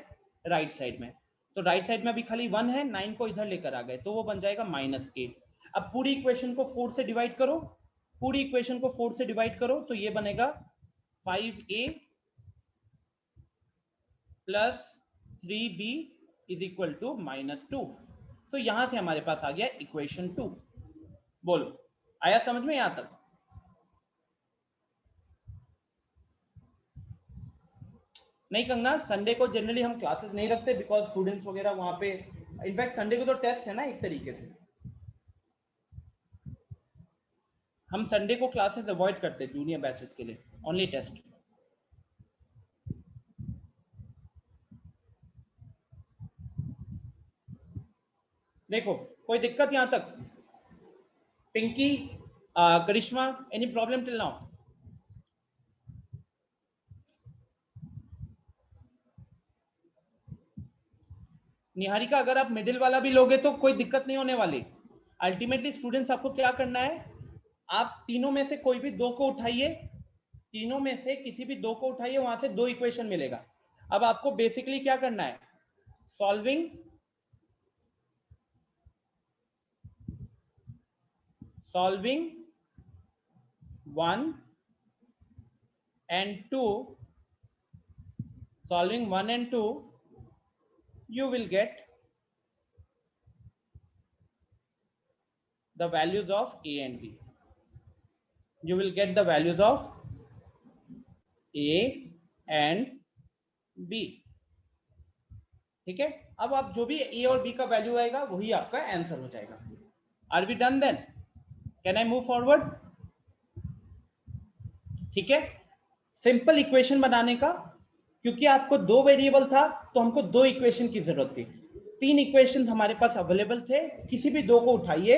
राइट साइड में, तो राइट साइड में अभी खाली 1 है, 9 को इधर लेकर आ गए तो वो बन जाएगा -8। अब पूरी इक्वेशन को 4 से डिवाइड करो, पूरी इक्वेशन को 4 से डिवाइड करो तो ये बनेगा 5a plus 3b is equal to -2। तो यहां से हमारे पास आ गया इक्वेशन 2। बोलो, आया समझ में यहां तक? नहीं कंगना, संडे को जनरली हम क्लासेस नहीं रखते बिकॉज स्टूडेंट्स वगैरह वहां पे, इनफैक्ट संडे को तो टेस्ट है ना एक तरीके से, हम संडे को क्लासेस अवॉइड करते हैं जूनियर बैचेस के लिए, ओनली टेस्ट। देखो कोई दिक्कत यहां तक? Pinky, Karishma, any problem till now? Niharika, अगर आप मिडिल वाला भी लोगे तो कोई दिक्कत नहीं होने वाली। अल्टीमेटली स्टूडेंट्स आपको क्या करना है, आप तीनों में से कोई भी 2 को उठाइए, तीनों में से किसी भी 2 को उठाइए, वहां से 2 इक्वेशन मिलेगा। अब आपको बेसिकली क्या करना है, solving 1 and 2, solving 1 and 2, you will get the values of a and b. You will get the values of a and b. ठीक है, अब आप जो भी a और b का वैल्यू आएगा वही आपका आंसर हो जाएगा। Are we done then? Can I move forward? ठीक है, सिंपल इक्वेशन बनाने का, क्योंकि आपको 2 वेरिएबल था तो हमको 2 इक्वेशन की जरूरत थी, 3 इक्वेशन हमारे पास अवेलेबल थे, किसी भी 2 को उठाइए,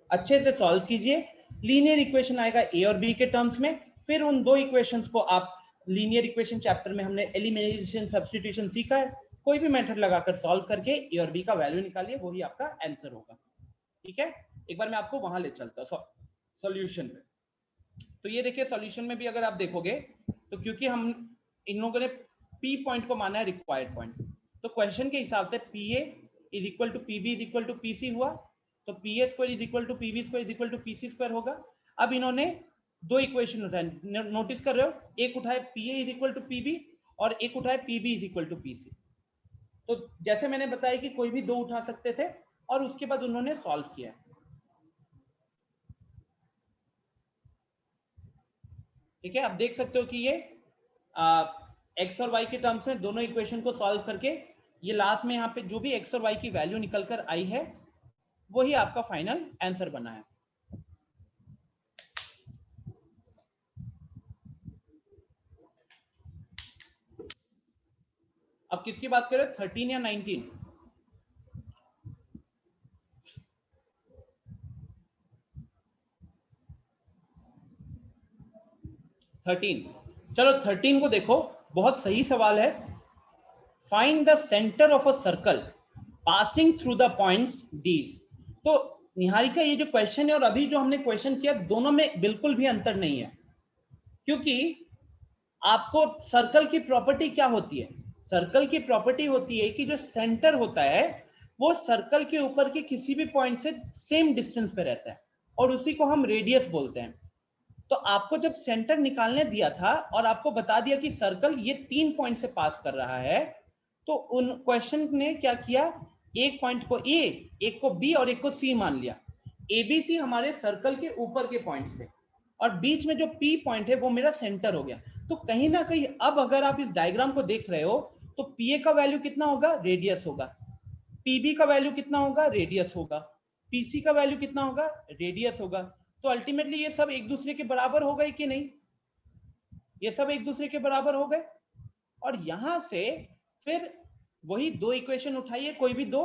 अच्छे से सॉल्व कीजिए, लीनियर इक्वेशन आएगा ए और बी के टर्म्स में, फिर उन 2 इक्वेशंस को आप, लीनियर इक्वेशन चैप्टर में हमने एलिमिनेशन सब्स्टिट्यूशन सीखा है, कोई भी मेथड लगाकर सॉल्व करके ए और बी का वैल्यू निकालिए, वही आपका आंसर होगा। ठीक है, एक बार मैं आपको वहां ले चलता हूं सॉल्यूशन पे। तो ये देखिए सॉल्यूशन में भी अगर आप देखोगे तो क्योंकि हम इन लोगों ने P पॉइंट को माना है रिक्वायर्ड पॉइंट, तो क्वेश्चन के हिसाब से PA is equal to PB is equal to PC हुआ, तो PA square is equal to PB square is equal to PC square होगा। अब इन्होंने 2 इक्वेशन उठाए, नोटिस कर रहे हो, एक उठाए PA is equal to PB और एक उठाए PB is equal to PC। तो जैसे मैंने बताया कि कोई भी 2 उठा सकते थे और उसके बाद उन्होंने सॉल्व किया। ठीक है, आप देख सकते हो कि ये एक्स और वाई के टर्म्स में दोनों इक्वेशन को सॉल्व करके ये लास्ट में यहाँ पे जो भी एक्स और वाई की वैल्यू निकल कर आई है वही आपका फाइनल आंसर बना है। अब किसकी बात करें, 13 या 19? 13। चलो 13 को देखो, बहुत सही सवाल है। Find the centre of a circle passing through the points these. तो निहारिका, ये जो क्वेश्चन है और अभी जो हमने क्वेश्चन किया, दोनों में बिल्कुल भी अंतर नहीं है, क्योंकि आपको सर्कल की प्रॉपर्टी क्या होती है? सर्कल की प्रॉपर्टी होती है कि जो सेंटर होता है वो सर्कल के ऊपर के किसी भी पॉइंट से सेम डिस्टेंस पे रहता है, और उसी को हम रेडियस बोलते हैं। तो आपको जब सेंटर निकालने दिया था और आपको बता दिया कि सर्कल ये 3 पॉइंट से पास कर रहा है, तो उन क्वेश्चन ने क्या किया, एक पॉइंट को ए, एक को बी और एक को सी मान लिया। एबीसी हमारे सर्कल के ऊपर के पॉइंट्स थे, और बीच में जो पी पॉइंट है वो मेरा सेंटर हो गया। तो कहीं ना कहीं अब अगर आप इस डायग्राम को देख रहे हो, तो पीए का वैल्यू कितना होगा? रेडियस होगा। पीबी का वैल्यू कितना होगा? रेडियस होगा। पीसी का वैल्यू कितना होगा? रेडियस होगा। तो अल्टीमेटली ये सब एक दूसरे के बराबर हो गए कि नहीं? ये सब एक दूसरे के बराबर हो गए। और यहां से फिर वही दो इक्वेशन उठाइए, कोई भी दो,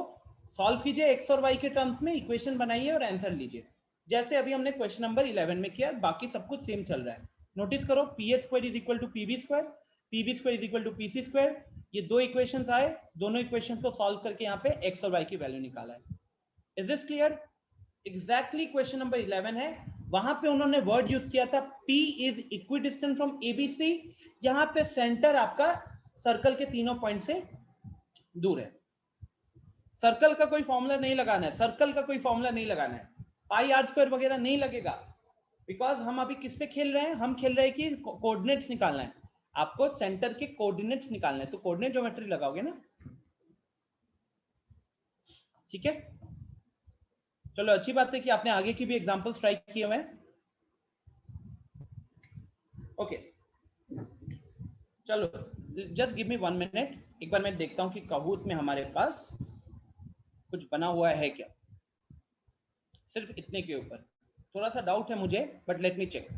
सॉल्व कीजिए एक्स और वाई के टर्म्स में, इक्वेशन बनाइए और आंसर लीजिए, जैसे अभी हमने क्वेश्चन नंबर 11 में किया। बाकी सब कुछ सेम चल रहा है। नोटिस करो, P A square is equal to PB square, PB square is equal to PC square. ये दो इक्वेशंस आए, दोनों इक्वेशन को सॉल्व करके यहाँ पे एक्स और वाई की वैल्यू निकाला है। Is this clear? Exactly question number 11 है। वहां पे उन्होंने वर्ड यूज किया था P is equidistant from ABC। यहां पे सेंटर आपका सर्कल के तीनों पॉइंट से दूर है। सर्कल का कोई फॉर्मूला नहीं लगाना है, सर्कल का कोई फॉर्मूला नहीं लगाना है, पाई आर स्क्वायर वगैरह नहीं लगेगा, बिकॉज हम अभी किस पे खेल रहे हैं? हम खेल रहे हैं कि कोऑर्डिनेट्स निकालना है। आपको सेंटर के कोऑर्डिनेट्स निकालना है, तो कोऑर्डिनेट ज्योमेट्री लगाओगे ना। ठीक है, चलो अच्छी बात है कि आपने आगे की भी एग्जांपल्स ट्राई किए हुए हैं। ओके, चलो जस्ट गिव मी 1 मिनट, एक बार मैं देखता हूं कि काहूत में हमारे पास कुछ बना हुआ है क्या, सिर्फ इतने के ऊपर थोड़ा सा डाउट है मुझे, बट लेट मी चेक।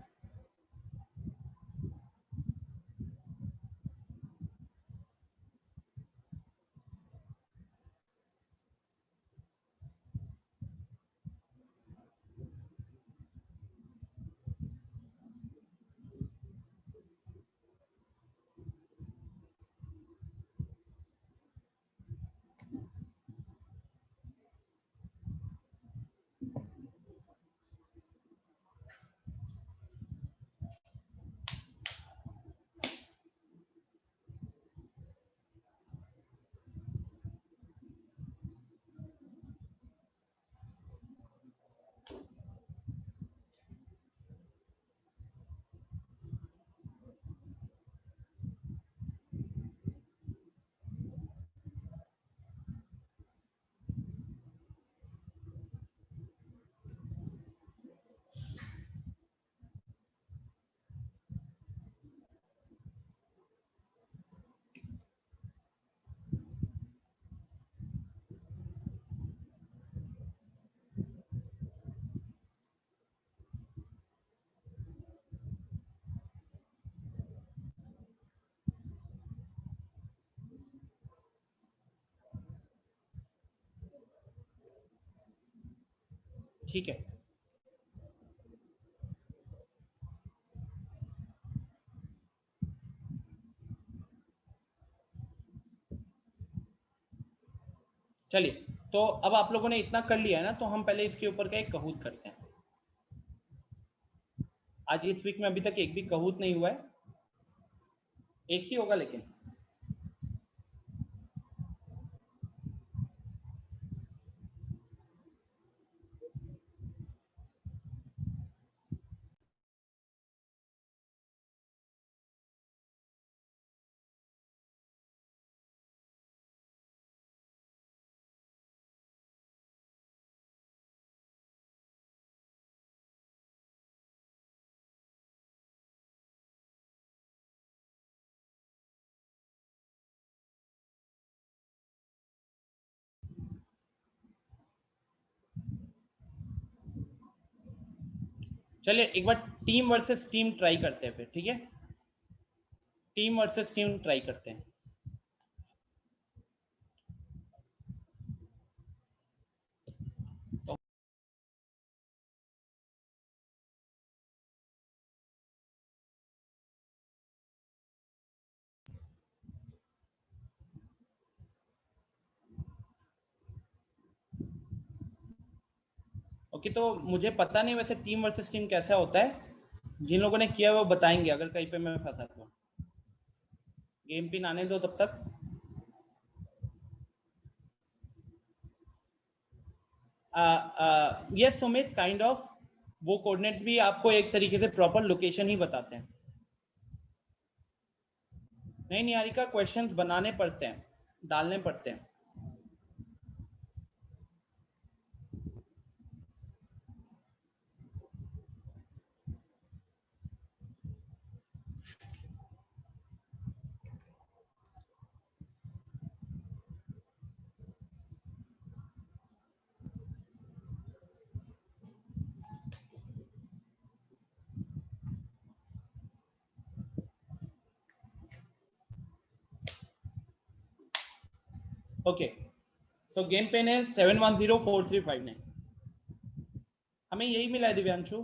ठीक है, चलिए, तो अब आप लोगों ने इतना कर लिया है ना, तो हम पहले इसके ऊपर का एक कहूत करते हैं। आज इस वीक में अभी तक एक भी कहूत नहीं हुआ है, एक ही होगा लेकिन। चलिए एक बार टीम वर्सेस टीम ट्राई करते हैं फिर, ठीक है? टीम वर्सेस टीम ट्राई करते हैं। ओके, तो मुझे पता नहीं वैसे टीम वर्सेस टीम कैसा होता है, जिन लोगों ने किया वो बताएंगे अगर कहीं पे मैं फंसा तो। गेम पिन आने दो तब तक। यस सुमित, काइंड ऑफ वो कोऑर्डिनेट्स भी आपको एक तरीके से प्रॉपर लोकेशन ही बताते हैं। नहीं निहारिका, क्वेश्चंस बनाने पड़ते हैं, डालने पड़ते हैं। ओके, सो गेम पेन है 710435 हमें यही मिला है दिव्यांशु।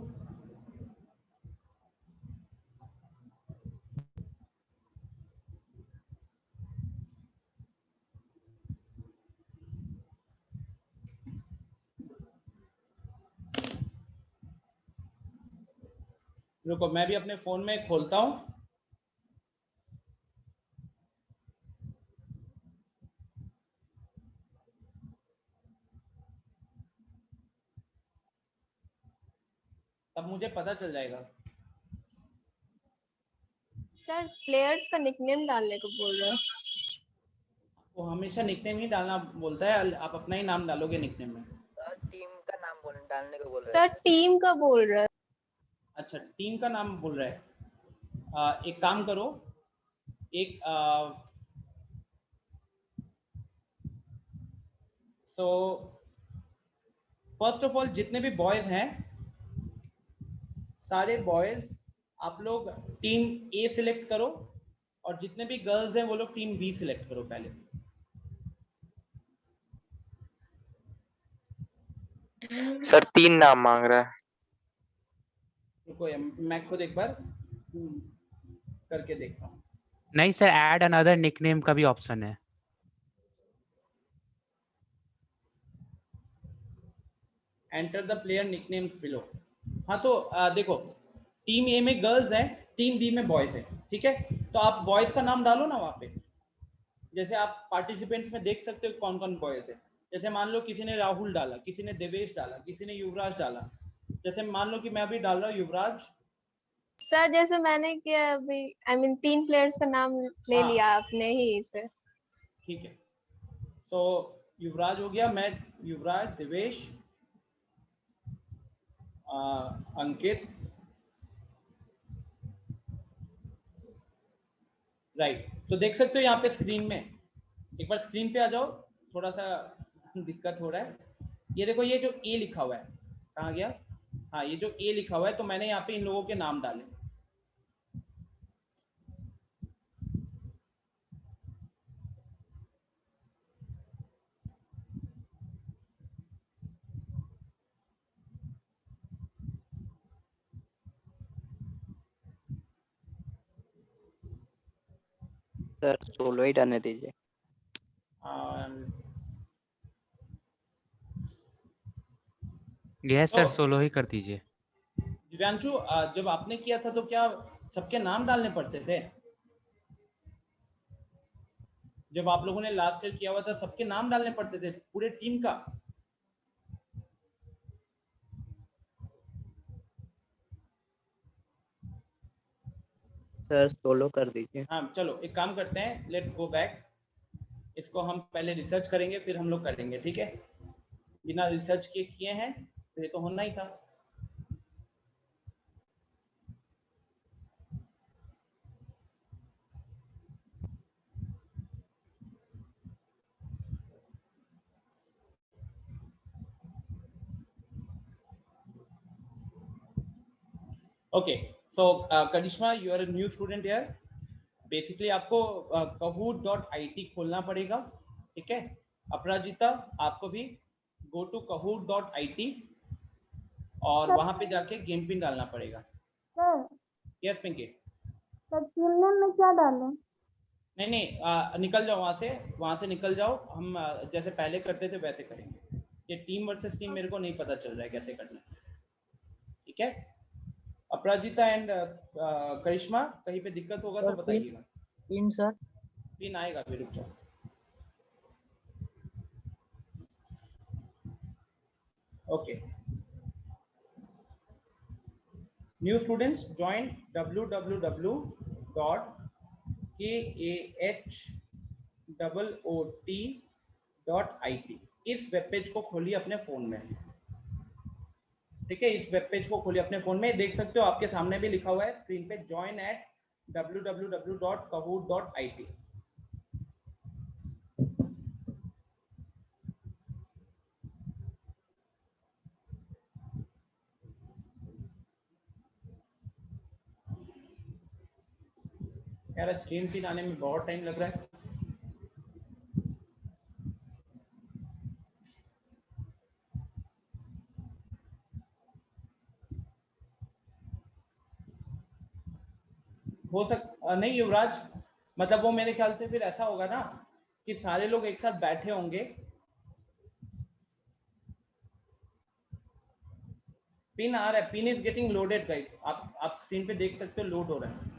रुको मैं भी अपने फोन में खोलता हूं। तब मुझे पता चल जाएगा। सर प्लेयर्स का निकनेम डालने को बोल रहे हो? वो हमेशा निकनेम ही डालना बोलता है, आप अपना ही नाम डालोगे निकनेम में। टीम का नाम बोल डालने को बोल रहे सर टीम का बोल रहे हो? अच्छा टीम का नाम बोल रहा है। एक काम करो, एक सो फर्स्ट ऑफ ऑल जितने भी बॉयज हैं सारे बॉयज आप लोग टीम ए सिलेक्ट करो, और जितने भी गर्ल्स हैं वो लोग टीम बी सिलेक्ट करो पहले। सर 3 नाम मांग रहा है। रुको मैं खुद एक बार करके देखता हूँ। नहीं सर, ऐड अनदर निकनेम का भी ऑप्शन है। Enter the player nicknames below. हाँ तो देखो टीम ए में गर्ल्स हैं, टीम बी में बॉयज हैं, ठीक है, तो आप बॉयज का नाम डालो ना वहां पे। जैसे आप पार्टिसिपेंट्स में देख सकते हो कौन कौन बॉयज है। जैसे मान लो किसी ने राहुल डाला, किसी ने देवेश डाला, किसी ने युवराज डाला। जैसे मान लो कि मैं अभी डाल रहा हूँ युवराज। सर जैसे मैंने किया अभी, आई मीन 3 प्लेयर्स का नाम ले हाँ। लिया आपने ही से। ठीक है, सो युवराज हो गया, मैं युवराज, देवेश, अंकित, राइट। तो देख सकते हो यहाँ पे स्क्रीन में, एक बार स्क्रीन पे आ जाओ, थोड़ा सा दिक्कत हो रहा है। ये देखो ये जो ए लिखा हुआ है कहाँ गया, हाँ ये जो ए लिखा हुआ है, तो मैंने यहाँ पे इन लोगों के नाम डाले। सर सोलो ही डालने दीजिए। यस सर, तो 16 ही कर दीजिए। दिव्यांशु जब आपने किया था तो क्या सबके नाम डालने पड़ते थे? जब आप लोगों ने लास्ट ईयर किया हुआ था सबके नाम डालने पड़ते थे पूरे टीम का? सर सोलो कर दीजिए। हाँ चलो एक काम करते हैं, लेट्स गो बैक। इसको हम पहले रिसर्च करेंगे फिर हम लोग करेंगे, ठीक है? बिना रिसर्च के किए हैं तो ये तो होना ही था। Okay, so Karishma you are a new student here. Basically आपको kahoot.it खोलना पड़ेगा, ठीक है? अपराजिता आपको भी गो टू kahoot.it और वहां पे जाके गेम पिन डालना पड़ेगा। Sir yes Pinky. Sir team name में क्या डालें? नहीं निकल जाओ वहां से निकल जाओ, हम जैसे पहले करते थे वैसे करेंगे। ये टीम वर्सेस टीम मेरे को नहीं पता चल रहा है कैसे करना है। ठीक है, अपराजिता एंड करिश्मा, कहीं पे दिक्कत होगा तो सर बताइएगा। Pin sir. पिन आएगा, फिर रुक जाओ। Okay, new students join www.kahoot.it। इस वेब पेज को खोलिए अपने फोन में। ठीक है, इस वेब पेज को खोलिए अपने फोन में, देख सकते हो आपके सामने भी लिखा हुआ है स्क्रीन पे, ज्वाइन एट www.kahoot.it। यार आज गेम पिन आने में बहुत टाइम लग रहा है। नहीं युवराज, मतलब वो मेरे ख्याल से फिर ऐसा होगा ना कि सारे लोग एक साथ बैठे होंगे। पिन आ रहा है, pin is getting loaded guys, आप स्क्रीन पे देख सकते हो लोड हो रहा है।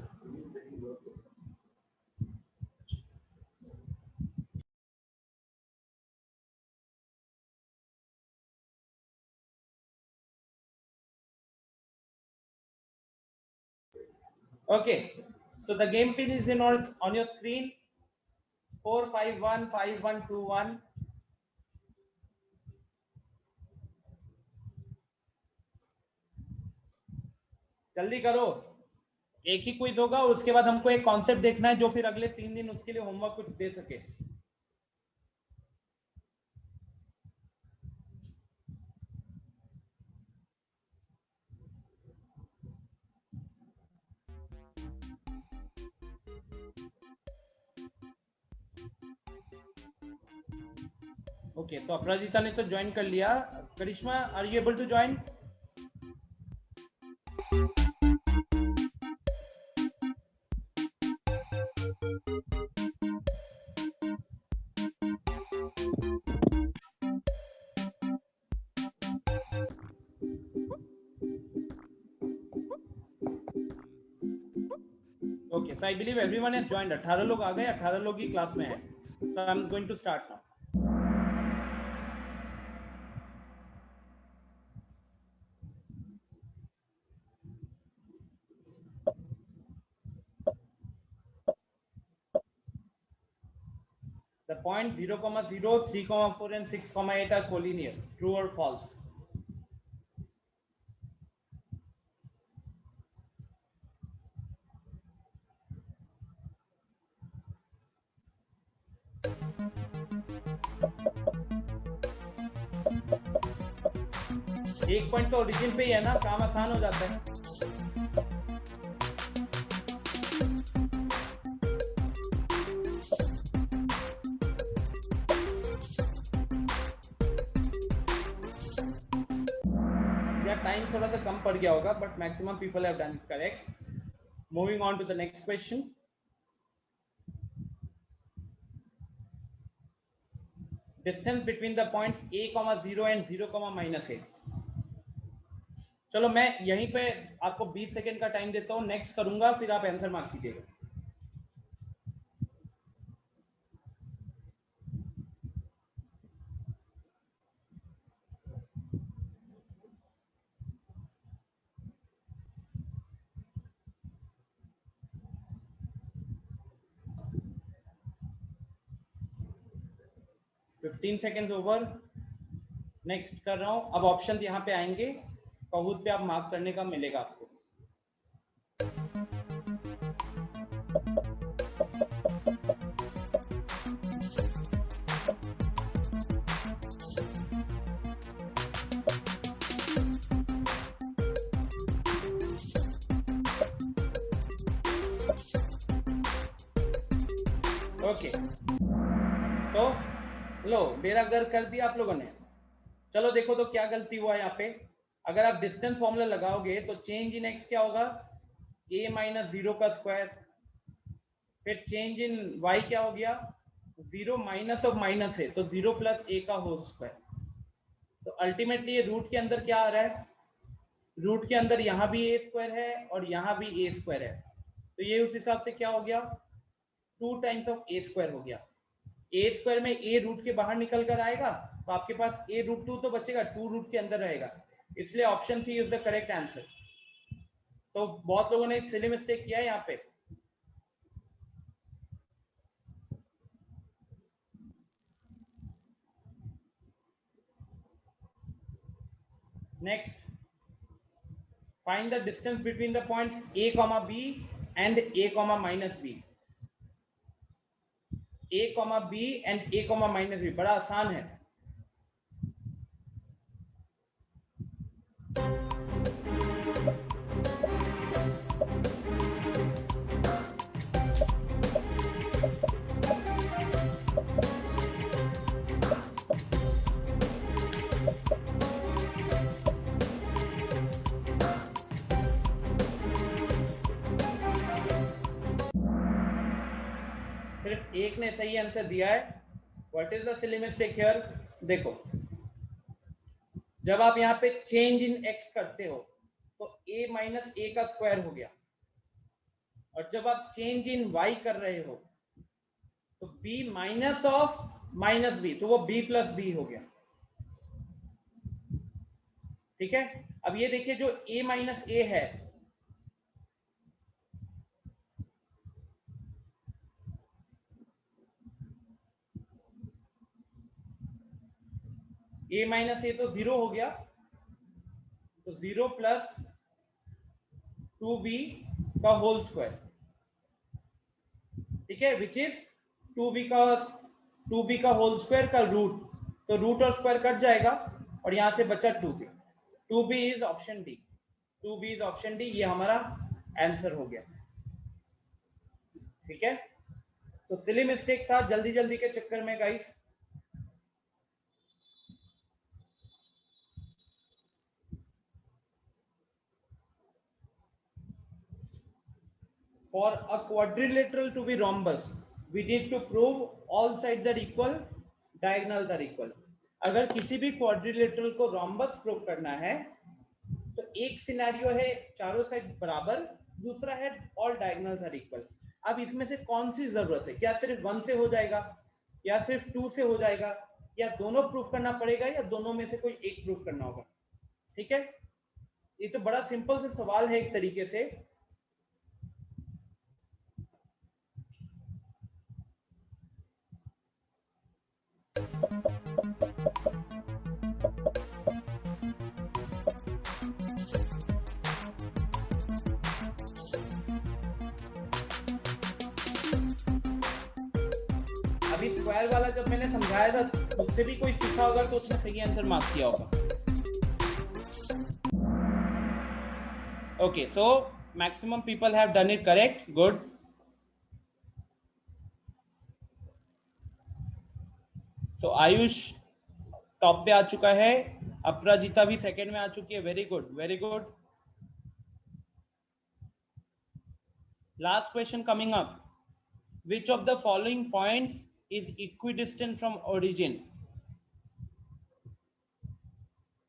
Okay, so the game pin is on your screen, 4515121। जल्दी करो, एक ही क्विज होगा, उसके बाद हमको एक कॉन्सेप्ट देखना है जो फिर अगले 3 दिन उसके लिए होमवर्क कुछ दे सके। ओके, सो अपराजिता ने तो ज्वाइन कर लिया। Karishma, are you able to join? Okay, so I believe everyone has joined। 18 लोग आ गए, 18 लोग ही क्लास में हैं। So I'm going to start now। The points 0, 0, 3, 4 and 6, 8 are collinear, true or false? एक पॉइंट तो ओरिजिन पे ही है ना, काम आसान हो जाता है। टाइम थोड़ा सा कम पड़ गया होगा, but maximum people have done it correct. Moving on to the next question. Distance between the points a, 0 and 0, -a। चलो मैं यहीं पे आपको 20 सेकेंड का टाइम देता हूँ, नेक्स्ट करूंगा, फिर आप आंसर मार्क कीजिएगा। Fifteen second over. नेक्स्ट कर रहा हूं। अब ऑप्शन यहाँ पे आएंगे, काहूत पे आप मार्क करने का मिलेगा आपको। ओके, सो लो मेरा घर कर दिया आप लोगों ने। चलो देखो तो क्या गलती हुआ यहाँ पे। अगर आप डिस्टेंस फॉर्मूला लगाओगे तो चेंज इन एक्स क्या होगा, a - 0 का स्क्वायर। फिर चेंज इन y क्या हो गया, 0 - ऑफ -a, तो 0 + a का होल स्क्वायर। तो अल्टीमेटली ये रूट के अंदर क्या आ रहा है, रूट के अंदर यहाँ भी ए स्क्वायर है और यहाँ भी ए स्क्वायर है, तो ये उस हिसाब से क्या हो गया, 2 टाइम्स ऑफ ए स्क्वायर हो गया। ए स्क्वायर में ए रूट के बाहर निकल कर आएगा तो आपके पास ए रूट 2 तो बचेगा, 2 रूट के अंदर रहेगा, इसलिए option C is the correct answer. तो बहुत लोगों ने एक सिली मिस्टेक किया है यहाँ पे। Next, find the distance between the points a comma b and a comma minus b। a comma b and a comma minus b बड़ा आसान है। सिर्फ एक ने सही आंसर दिया है। What is the silly mistake here? देखो, जब आप यहाँ पे चेंज इन x करते हो तो a माइनस ए का स्क्वायर हो गया, और जब आप चेंज इन y कर रहे हो तो b minus of minus b, तो वो b प्लस b हो गया। ठीक है, अब ये देखिए जो a माइनस ए है, a माइनस ए तो 0 हो गया, तो 0 प्लस 2b का होल स्क्वायर, ठीक है, विच इज 2b का होल स्क्वायर का रूट, तो रूट और स्क्वायर कट जाएगा और यहां से बचा 2b। 2b is option D, 2b is option D, ये हमारा आंसर हो गया। ठीक है, तो सिली मिस्टेक था जल्दी जल्दी के चक्कर में guys. For a quadrilateral to be rhombus, we need to prove all sides are equal, diagonals are equal। अगर किसी भी quadrilateral को rhombus प्रूव करना है तो एक सिनेरियो है चारों साइड्स बराबर, दूसरा है all diagonals are equal। अब इसमें से कौन सी जरूरत है, क्या सिर्फ 1 से हो जाएगा या सिर्फ 2 से हो जाएगा, या दोनों प्रूफ करना पड़ेगा, या दोनों में से कोई एक प्रूफ करना होगा? ठीक है, ये तो बड़ा सिंपल सा सवाल है एक तरीके से। अभी स्क्वायर वाला जब मैंने समझाया था उससे भी कोई सीखा होगा तो उसने सही आंसर मार्क किया होगा। Okay, so maximum people have done it correct, good. So Ayush top पे आ चुका है, अपराजिता भी सेकंड में आ चुकी है, very good very good. Last question coming up, which of the following points is equidistant from origin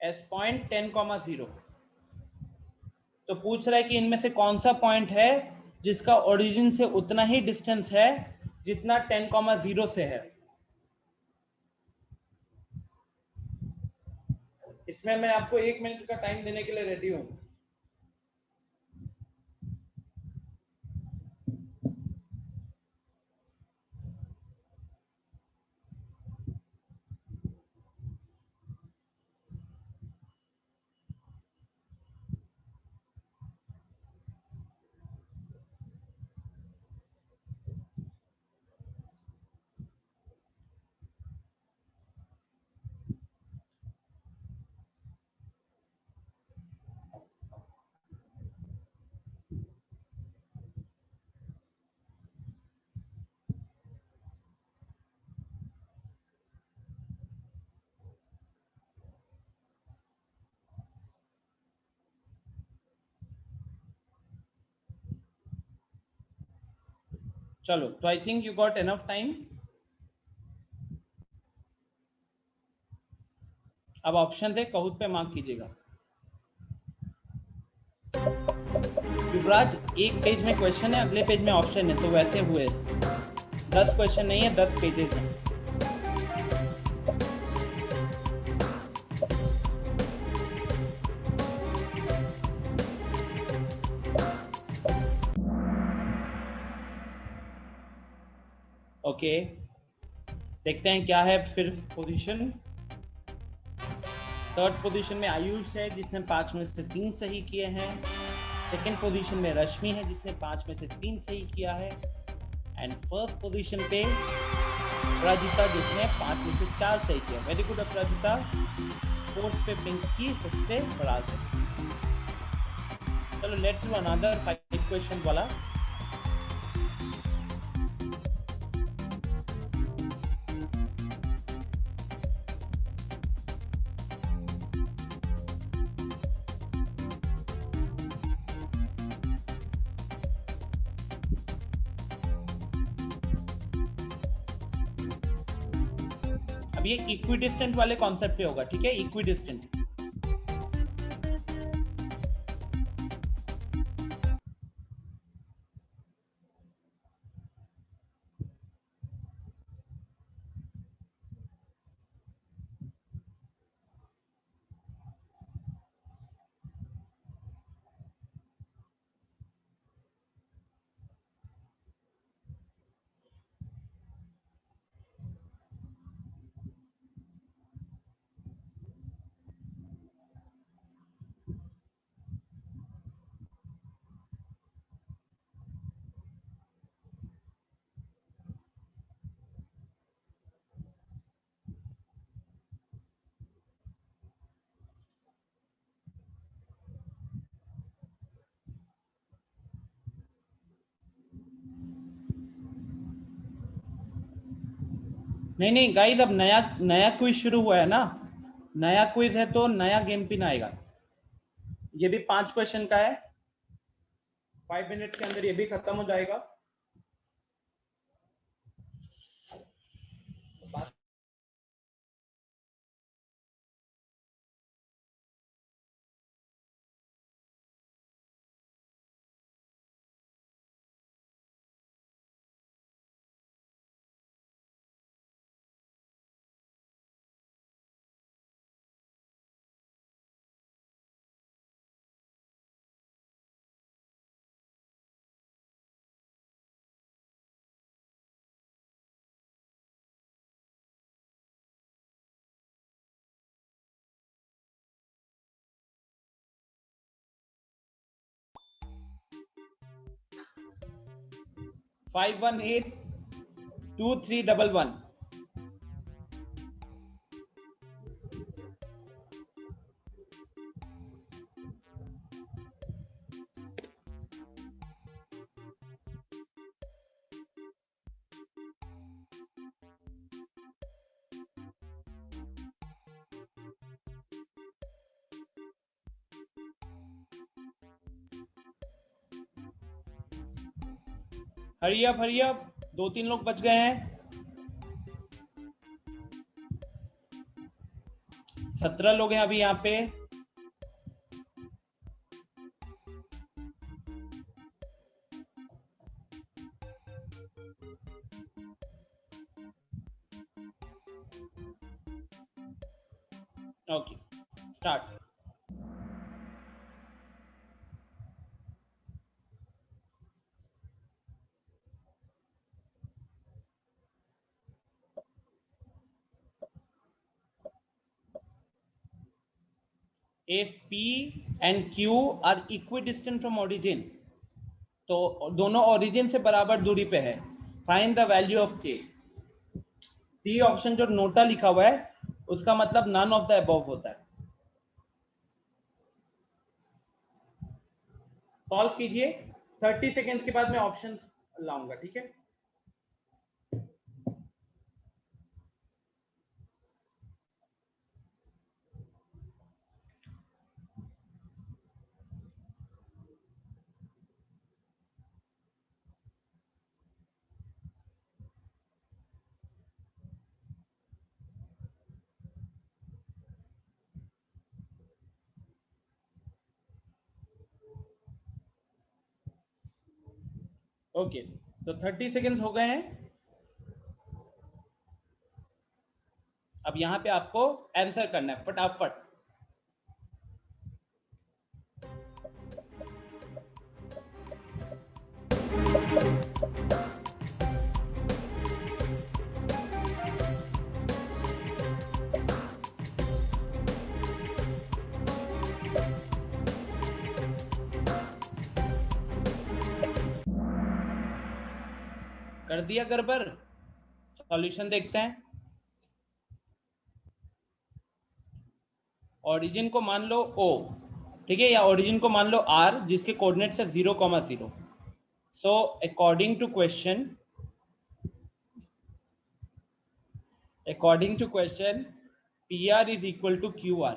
as point 10,0। तो पूछ रहा है कि इनमें से कौन सा पॉइंट है जिसका ओरिजिन से उतना ही डिस्टेंस है जितना 10,0 से है। इसमें मैं आपको 1 मिनट का टाइम देने के लिए रेडी हूं। चलो, तो I think you got enough time. अब ऑप्शन है, कहूत पे मार्क कीजिएगा। युवराज, एक पेज में क्वेश्चन है, अगले पेज में ऑप्शन है, तो वैसे हुए 10 क्वेश्चन नहीं है, 10 पेजेस हैं। ओके, देखते हैं क्या है फिर पोजीशन। थर्ड पोजीशन में आयुष है जिसने 5 में से 3 सही किए हैं। सेकंड पोजीशन में रश्मि है जिसने 5 में से 3 सही किया है। एंड फर्स्ट पोजीशन पे अपराजिता जिसने 5 में से 4 सही किया। वेरी गुड अपराजिता। फोर्थ पे पिंकी, फिफ्थ पे फराज है। चलो लेट्स डू अनदर 5 क्वेश्चन वाला। अब ये इक्विडिस्टेंट वाले कॉन्सेप्ट पे होगा, ठीक है? इक्विडिस्टेंट। नहीं गाइस, अब नया नया क्विज शुरू हुआ है ना, नया क्विज है तो नया गेम पिन आएगा। ये भी 5 क्वेश्चन का है, 5 मिनट्स के अंदर ये भी खत्म हो जाएगा। फाइव 5182 311। हरी अप 2-3 लोग बच गए हैं। 17 लोग हैं अभी यहाँ पे। Okay, start. If P and Q are equidistant from origin, तो दोनों ओरिजिन से बराबर दूरी पे है। Find the value of K। D option जो नोटा लिखा हुआ है उसका मतलब नन ऑफ द अबव होता है। सॉल्व कीजिए, 30 सेकेंड्स के बाद मैं ऑप्शंस लाऊंगा, ठीक है? ओके, तो 30 सेकेंड्स हो गए हैं। अब यहाँ पे आपको आंसर करना है फटाफट। कर दिया गड़बड़? सॉल्यूशन देखते हैं। ओरिजिन को मान लो O, ठीक है, या ओरिजिन को मान लो R, जिसके कोऑर्डिनेट्स है 0,0। So according to question PR is equal to QR।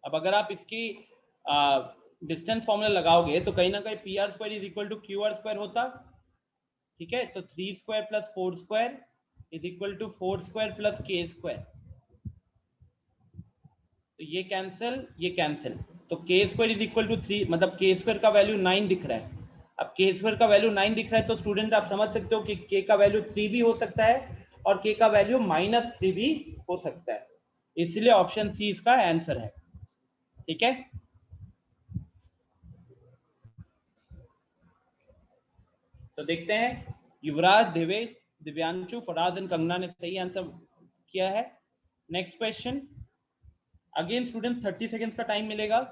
अब अगर आप इसकी डिस्टेंस फॉर्मूला लगाओगे तो कहीं ना कहीं PR square is equal to QR square होता, ठीक है। तो 3 square plus 4 square is equal to 4 square plus K square. तो ये कैंसिल, तो K square is equal to 3, मतलब K स्क्वायर का वैल्यू 9 दिख रहा है। अब K स्क्वायर का वैल्यू 9 दिख रहा है तो स्टूडेंट आप समझ सकते हो कि K का वैल्यू 3 भी हो सकता है और K का वैल्यू -3 भी हो सकता है, इसलिए ऑप्शन सी इसका आंसर है, ठीक है। तो देखते हैं, युवराज, देवेश, दिव्यांशु, फराज एंड कंगना ने सही आंसर किया है। Next question, again student 30 seconds का टाइम मिलेगा।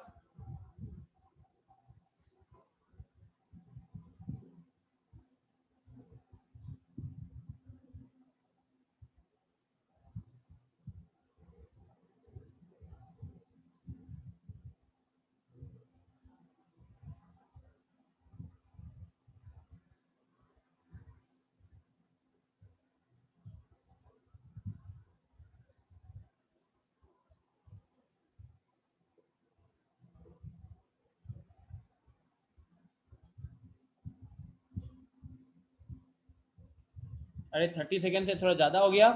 अरे 30 सेकेंड से थोड़ा ज्यादा हो गया,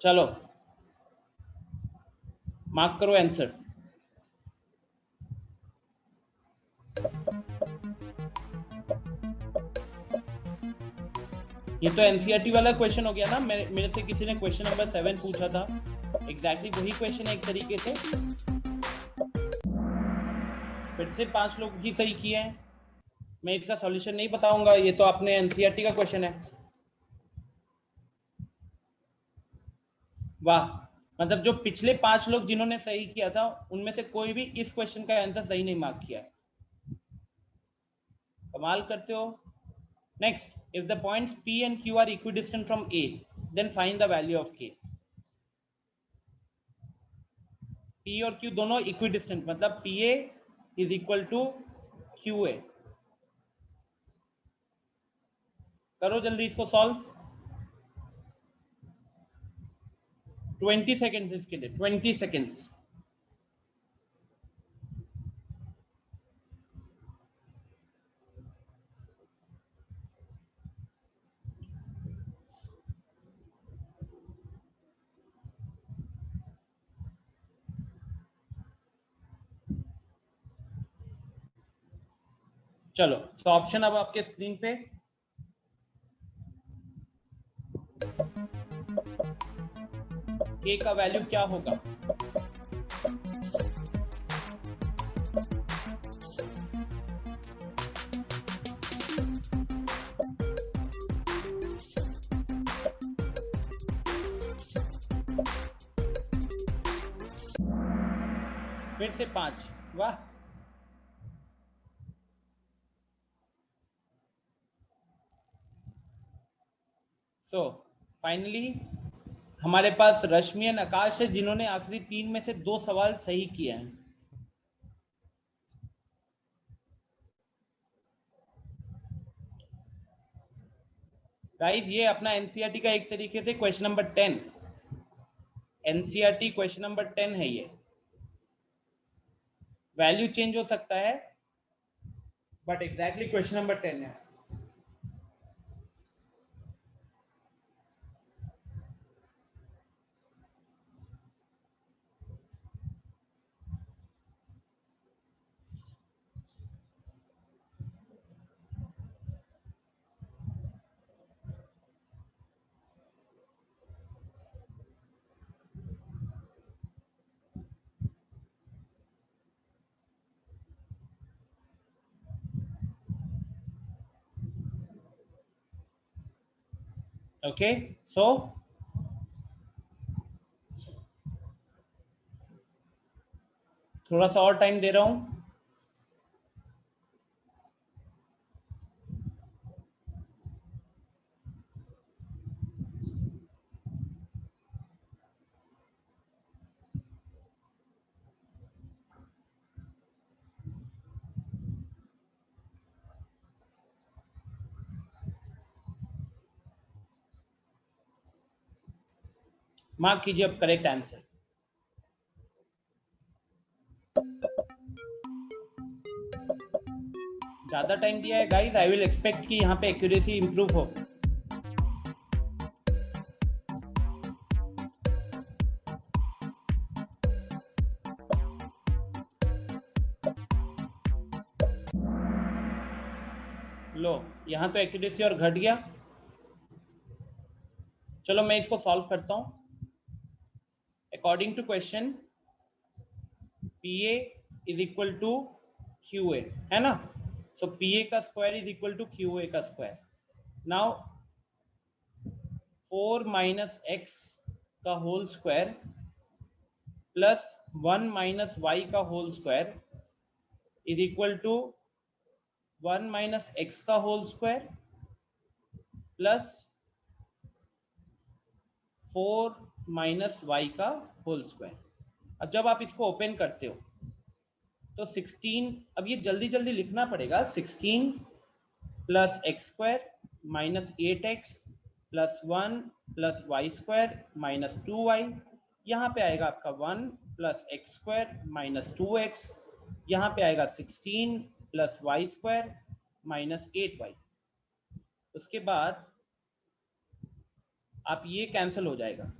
चलो मार्क करो आंसर। ये तो एनसीईआरटी वाला क्वेश्चन हो गया ना, मेरे से किसी ने क्वेश्चन नंबर 7 पूछा था, एग्जैक्टली वही क्वेश्चन है एक तरीके से। फिर से 5 लोग ही सही किए हैं। मैं इसका सॉल्यूशन नहीं बताऊंगा, ये तो आपने एनसीईआरटी का क्वेश्चन है। वाह, मतलब जो पिछले 5 लोग जिन्होंने सही किया था उनमें से कोई भी इस क्वेश्चन का आंसर सही नहीं मार्क किया है, कमाल करते हो। Next, if the points P and Q are equidistant from A, then find the value of K। P और Q दोनों इक्विडिस्टेंट, मतलब PA is equal to QA। करो जल्दी इसको सॉल्व। 20 सेकेंड्स इसके लिए, 20 सेकेंड्स। चलो, तो ऑप्शन अब आपके स्क्रीन पे। K का वैल्यू क्या होगा? फिर से 5, वाह। सो फाइनली हमारे पास रश्मि और आकाश है जिन्होंने आखिरी 3 में से 2 सवाल सही किए हैं। गाइस, ये अपना एनसीईआरटी का एक तरीके से question number 10, NCERT question number 10 है ये। वैल्यू चेंज हो सकता है बट एग्जैक्टली क्वेश्चन नंबर 10 है। ओके सो थोड़ा सा और टाइम दे रहा हूं. मार्क कीजिए अब करेक्ट आंसर. ज्यादा टाइम दिया है गाइस. आई विल एक्सपेक्ट कि यहाँ पे एक्यूरेसी इंप्रूव हो. लो यहाँ तो एक्यूरेसी और घट गया. चलो मैं इसको सॉल्व करता हूं. According to question PA is equal to QA है ना. तो PA का square is equal to QA का स्क्वायर. नाउ 4 माइनस x का whole square plus 1 minus y का whole square is equal to 1 minus x का whole square plus 4 minus y का whole square. अब जब आप इसको ओपन करते हो तो 16, अब ये जल्दी जल्दी लिखना पड़ेगा. 16 plus x square minus 8x plus 1 plus y square minus 2y. यहाँ पे आएगा आपका 1 plus x square minus 2x. यहाँ पे आएगा 16 plus y square minus 8y. उसके बाद आप ये कैंसिल हो जाएगा.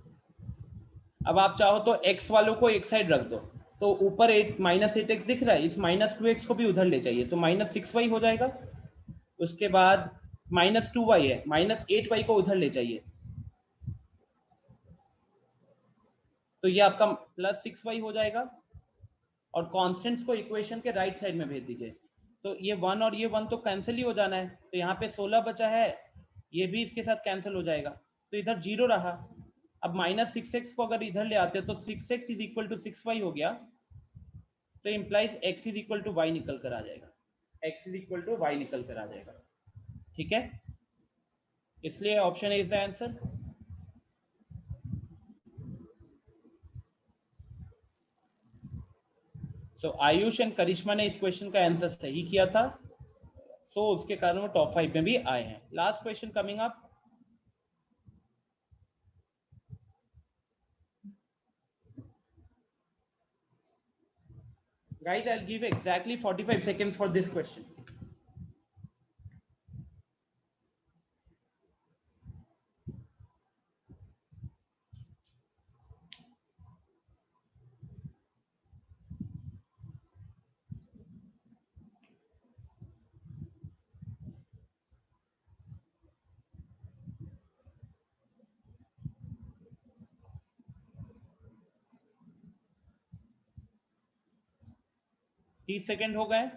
अब आप चाहो तो x वालों को एक साइड रख दो. तो ऊपर 8 माइनस 8x दिख रहा है, इस माइनस 2x को भी उधर ले जाइए तो माइनस 6y हो जाएगा. उसके बाद माइनस 2y है, माइनस 8y को उधर ले जाइए तो ये आपका प्लस 6y हो जाएगा. और कॉन्स्टेंट्स को इक्वेशन के राइट साइड में भेज दीजिए. तो ये 1 और ये 1 तो कैंसिल ही हो जाना है. तो यहाँ पे 16 बचा है, ये भी इसके साथ कैंसिल हो जाएगा तो इधर 0 रहा. अब माइनस 6x को अगर इधर ले आते हैं तो 6x is equal to 6y हो गया. तो implies x is equal to y निकल कर आ जाएगा. x is equal to y निकल कर आ जाएगा. ठीक है, इसलिए option A is the answer. So Ayush and Karishma ने इस क्वेश्चन का आंसर सही किया था. सो उसके कारण वो टॉप 5 में भी आए हैं. Last question coming up. Guys, I'll give exactly 45 seconds for this question. तीस सेकेंड हो गए.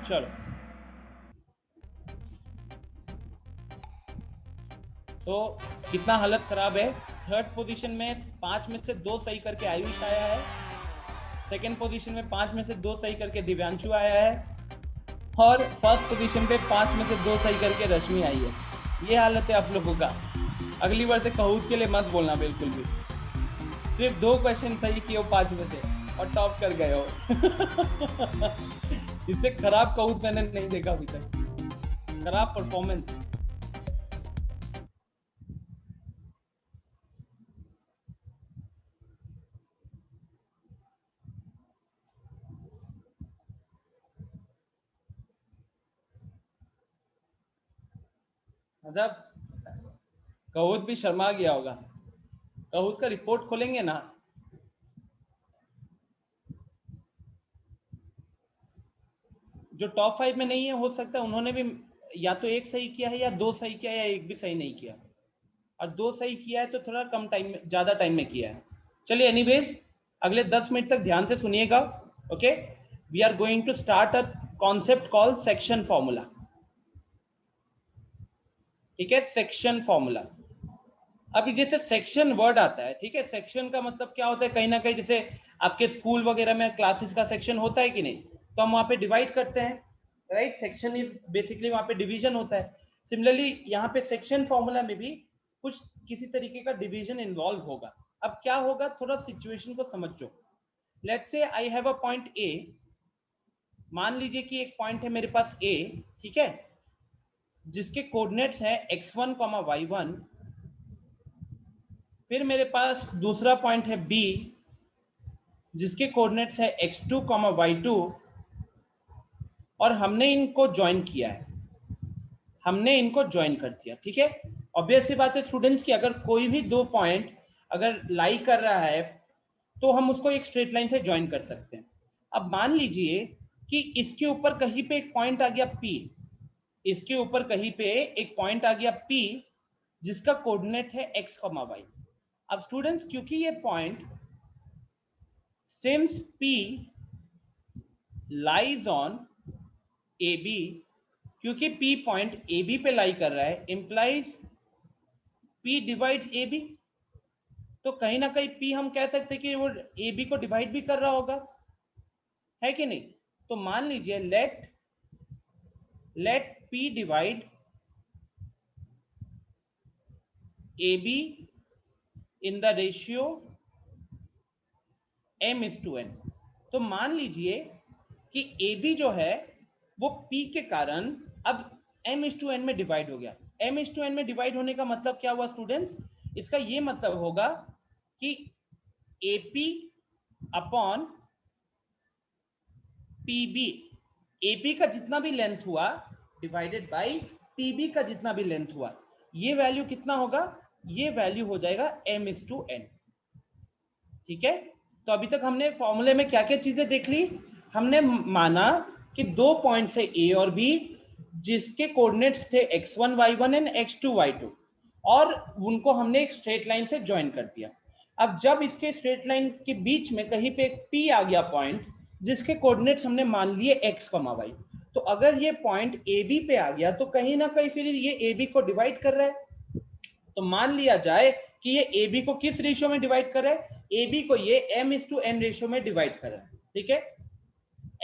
चलो तो कितना हालत खराब है. थर्ड पोजीशन में 5 में से 2 सही करके आयुष आया है. सेकंड पोजीशन में 5 में से 2 सही करके दिव्यांशु आया है. और फर्स्ट पोजीशन पे 5 में से 2 सही करके रश्मि आई है. ये हालत है आप लोगों का. अगली बार से कहूत के लिए मत बोलना बिल्कुल भी. सिर्फ 2 क्वेश्चन सही किए हो 5 में से और टॉप कर गए हो. इससे खराब कहूत मैंने नहीं देखा अभी तक. खराब परफॉर्मेंस. मतलब कहूत भी शर्मा गया होगा। कहूत का रिपोर्ट खोलेंगे ना, जो टॉप 5 में नहीं है, हो सकता है उन्होंने भी या तो एक सही किया है या दो सही किया है या एक भी सही नहीं किया, और दो सही किया है तो थोड़ा कम टाइम में, ज्यादा टाइम में किया है। चलिए एनीवेज अगले 10 मिनट तक ध्यान से सुनिएगा। Okay, we are going to start a concept called section formula. ठीक है, सेक्शन फॉर्मूला। अभी जैसे सेक्शन वर्ड आता है, ठीक है, सेक्शन का मतलब क्या होता है, कहीं ना कहीं जैसे आपके स्कूल वगैरह में क्लासेस का सेक्शन होता है कि नहीं, तो हम वहां पे डिवाइड करते हैं, राइट। सेक्शन इज बेसिकली वहां पे डिवीजन होता है। सिमिलरली यहाँ पे सेक्शन फॉर्मूला में भी कुछ किसी तरीके का डिवीजन इन्वॉल्व होगा। अब क्या होगा, थोड़ा सिचुएशन को समझो। Let's say I have a point A, मान लीजिए कि एक पॉइंट है मेरे पास ए, ठीक है, जिसके कोऑर्डिनेट्स है x1, y1। फिर मेरे पास दूसरा पॉइंट है बी, जिसके कोऑर्डिनेट्स है x2, y2, और हमने इनको ज्वाइन किया है, हमने इनको ज्वाइन कर दिया। ठीक है, ऑब्वियस सी बात है स्टूडेंट्स की अगर कोई भी दो पॉइंट अगर लाई कर रहा है तो हम उसको एक स्ट्रेट लाइन से ज्वाइन कर सकते हैं। अब मान लीजिए कि इसके ऊपर कहीं पे एक पॉइंट आ गया P, इसके ऊपर कहीं पे एक पॉइंट आ गया P जिसका कोऑर्डिनेट है x, y। अब स्टूडेंट्स क्योंकि ये point since P lies on AB, क्योंकि P पॉइंट AB पे लाई कर रहा है, इंप्लाइज P डिवाइड्स AB। तो कहीं ना कहीं P हम कह सकते हैं कि वो AB को डिवाइड भी कर रहा होगा, है कि नहीं। तो मान लीजिए let P divide AB in the ratio m:n। तो मान लीजिए कि AB जो है वो P के कारण अब m:n में डिवाइड हो गया। m:n में डिवाइड होने का मतलब क्या हुआ स्टूडेंट्स, इसका ये मतलब होगा कि AP अपॉन PB, AP का जितना भी लेंथ हुआ डिवाइडेड बाय PB का जितना भी लेंथ हुआ, ये वैल्यू कितना होगा, ये वैल्यू हो जाएगा m:n। ठीक है, तो अभी तक हमने फॉर्मूले में क्या क्या चीजें देख ली। हमने माना कि दो पॉइंट से ए और बी जिसके कोऑर्डिनेट्स थे x1, y1 and x2, y2, और उनको हमने एक स्ट्रेट लाइन से ज्वाइन कर दिया। अब जब इसके स्ट्रेट लाइन के बीच में कहीं पे एक P आ गया पॉइंट जिसके कोऑर्डिनेट्स हमने मान लिए x, y, तो अगर ये पॉइंट AB पे आ गया तो कहीं ना कहीं फिर ये AB को डिवाइड कर रहा है। तो मान लिया जाए कि ये AB को किस रेशियो में डिवाइड कर रहा है, AB को ये m:n रेशियो में डिवाइड कर रहा है। ठीक है,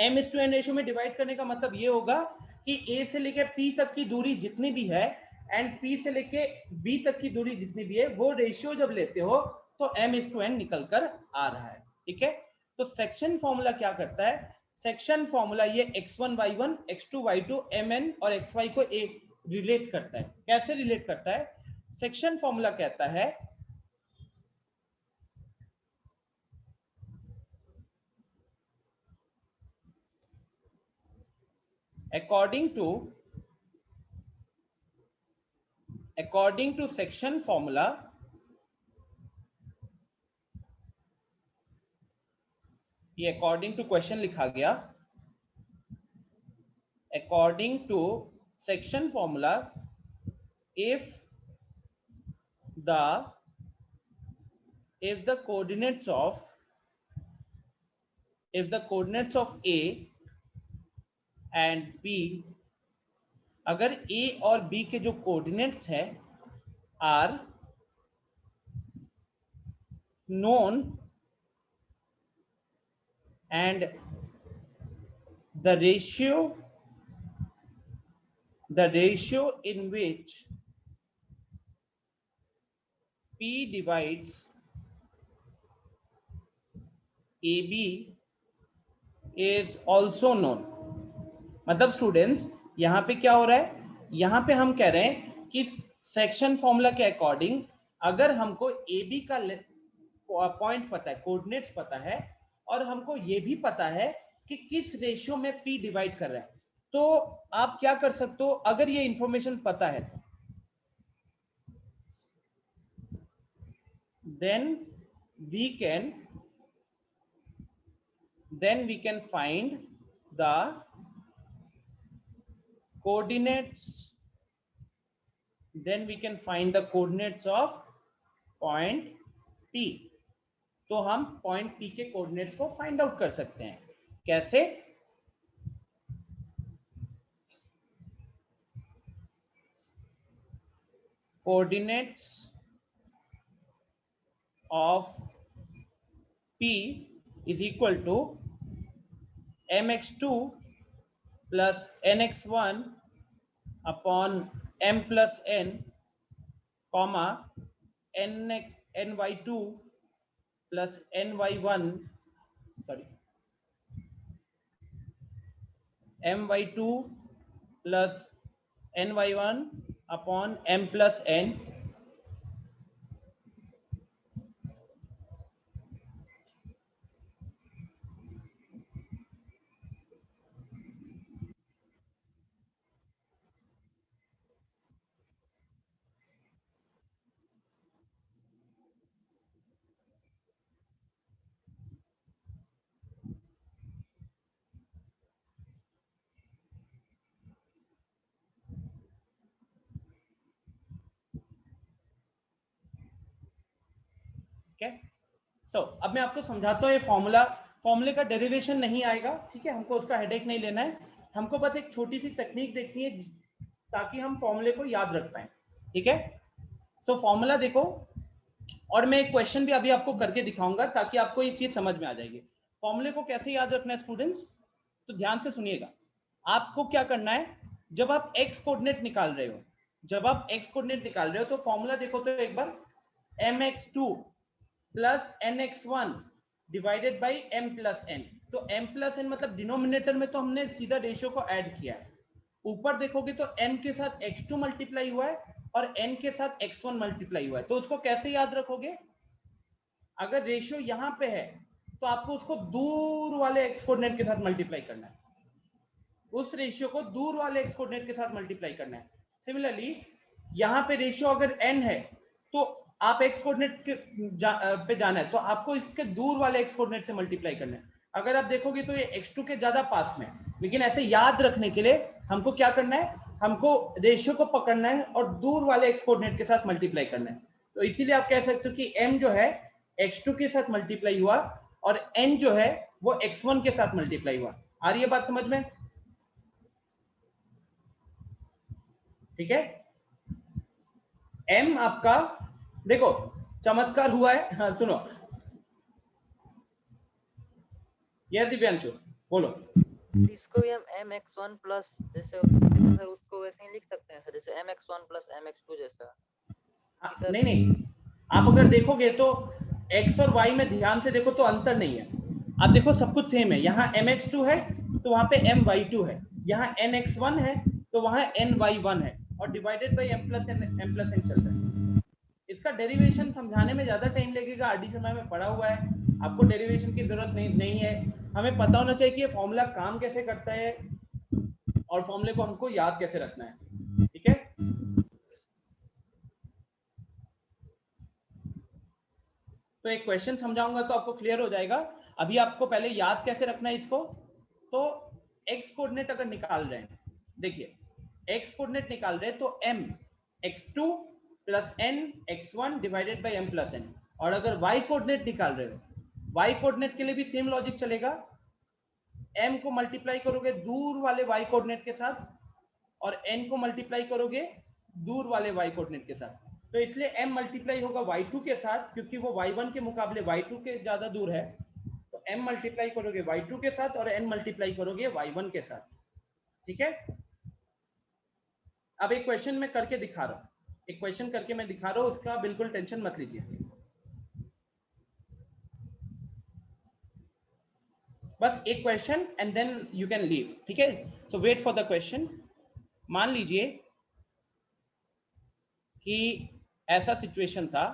m:n रेशियो में डिवाइड करने का मतलब ये होगा कि A से लेके P तक की दूरी जितनी भी है एंड P से लेके B तक की दूरी जितनी भी है, वो रेशियो जब लेते हो तो m:n निकल कर आ रहा है। ठीक है, तो सेक्शन फॉर्मूला क्या करता है, सेक्शन फॉर्मूला ये x1, y1, x2, y2, mn और xy को रिलेट करता है। कैसे रिलेट करता है, सेक्शन फॉर्मूला कहता है according to section formula, ये अकॉर्डिंग टू क्वेश्चन लिखा गया, according to section formula, if the coordinates of A and B, अगर A और B के जो कोऑर्डिनेट्स हैं are known and the ratio in which P divides AB is also known। मतलब students यहाँ पे क्या हो रहा है, यहाँ पे हम कह रहे हैं कि सेक्शन फॉर्मूला के अकॉर्डिंग अगर हमको AB का पॉइंट पता है, कोऑर्डिनेट्स पता है, और हमको ये भी पता है कि किस रेशियो में P डिवाइड कर रहा है, तो आप क्या कर सकते हो, अगर ये इंफॉर्मेशन पता है then we can find the coordinates, of point T. तो हम पॉइंट P के कोऑर्डिनेट्स को फाइंड आउट कर सकते हैं. कैसे? Coordinates of P is equal to mx2 plus nx1 upon m plus n, comma ny2 plus ny1, sorry, my2 plus ny1 upon m plus n, सो अब मैं आपको समझाता हूँ. ये फॉर्मूले का डेरिवेशन नहीं आएगा, ठीक है, हमको उसका हेडेक नहीं लेना है. हमको बस एक छोटी सी तकनीक देखनी है ताकि हम फॉर्मूले को याद रख पाए. ठीक है, सो फॉर्मूला देखो, और मैं एक क्वेश्चन भी अभी आपको करके दिखाऊंगा ताकि आपको ये चीज समझ में आ जाएगी. फॉर्मूले को कैसे याद रखना है स्टूडेंट्स, तो ध्यान से सुनिएगा. आपको क्या करना है, जब आप एक्स कोऑर्डिनेट निकाल रहे हो, तो फॉर्मूला देखो तो एक बार, mx2 plus nx1 divided by m plus n. तो m प्लस n मतलब डिनोमिनेटर में तो हमने सीधा रेशियो को ऐड किया है. ऊपर देखोगे तो m के साथ x2 मल्टीप्लाई हुआ है और n के साथ x1 मल्टीप्लाई हुआ है. तो उसको कैसे याद रखोगे? अगर रेशियो यहां पे है तो आपको उसको दूर वाले x कोऑर्डिनेट के साथ मल्टीप्लाई करना है. उस रेशियो को दूर वाले x कोऑर्डिनेट के साथ मल्टीप्लाई करना है. सिमिलरली यहां पे रेशियो अगर n है तो आप x कोऑर्डिनेट पे जाना है तो आपको इसके दूर वाले x कोऑर्डिनेट से मल्टीप्लाई करना है. अगर आप देखोगे तो ये x2 के ज्यादा पास में, लेकिन ऐसे याद रखने के लिए हमको क्या करना है, हमको रेशियो को पकड़ना है और दूर वाले x कोऑर्डिनेट के साथ मल्टीप्लाई करना है. तो इसीलिए आप कह सकते हो कि m जो है x2 के साथ मल्टीप्लाई हुआ और n जो है वो x1 के साथ मल्टीप्लाई हुआ. आ रही है बात समझ में? ठीक है, m आपका देखो चमत्कार हुआ है. हाँ सुनो, यह दिव्यांशु बोलो. इसको भी हम mx1 प्लस जैसे सर उसको वैसे ही लिख सकते हैं सर, जैसे mx1 प्लस mx2 जैसा. नहीं, आप अगर देखोगे तो x और y में ध्यान से देखो तो अंतर नहीं है. आप देखो सब कुछ सेम है. यहाँ mx2 है तो वहां पे my2 है, यहाँ nx1 है तो वहां ny1 है, और divided by m plus n चल रहा है. इसका डेरिवेशन समझाने में ज्यादा टाइम लगेगा. आरडी शर्मा में पढ़ा हुआ है, आपको डेरिवेशन की जरूरत नहीं है. हमें पता होना चाहिए कि ये फॉर्मूला काम कैसे करता है और फॉर्मूले को हमको याद कैसे रखना है. ठीक है, तो एक क्वेश्चन समझाऊंगा तो आपको क्लियर हो जाएगा. अभी आपको पहले याद कैसे रखना है इसको. तो x कोऑर्डिनेट अगर निकाल रहे हैं, देखिए x कोऑर्डिनेट निकाल रहे हैं तो m x2 plus n x1 divided by m plus n. और अगर y कोऑर्डिनेट निकाल रहे हो, y कोऑर्डिनेट के लिए भी सेम लॉजिक चलेगा. m को मल्टीप्लाई करोगे दूर वाले y कोऑर्डिनेट के साथ और n को मल्टीप्लाई करोगे दूर वाले y कोऑर्डिनेट के साथ. तो इसलिए m मल्टीप्लाई होगा y2 के साथ क्योंकि वो y1 के मुकाबले y2 के ज्यादा दूर है. तो m मल्टीप्लाई करोगे y2 के साथ और n मल्टीप्लाई करोगे y1 के साथ. ठीक है, अब एक क्वेश्चन मैं करके दिखा रहा हूं, उसका बिल्कुल टेंशन मत लीजिए. बस एक question and then you can leave. ठीक है, so wait for the question. मान लीजिए कि ऐसा सिचुएशन था,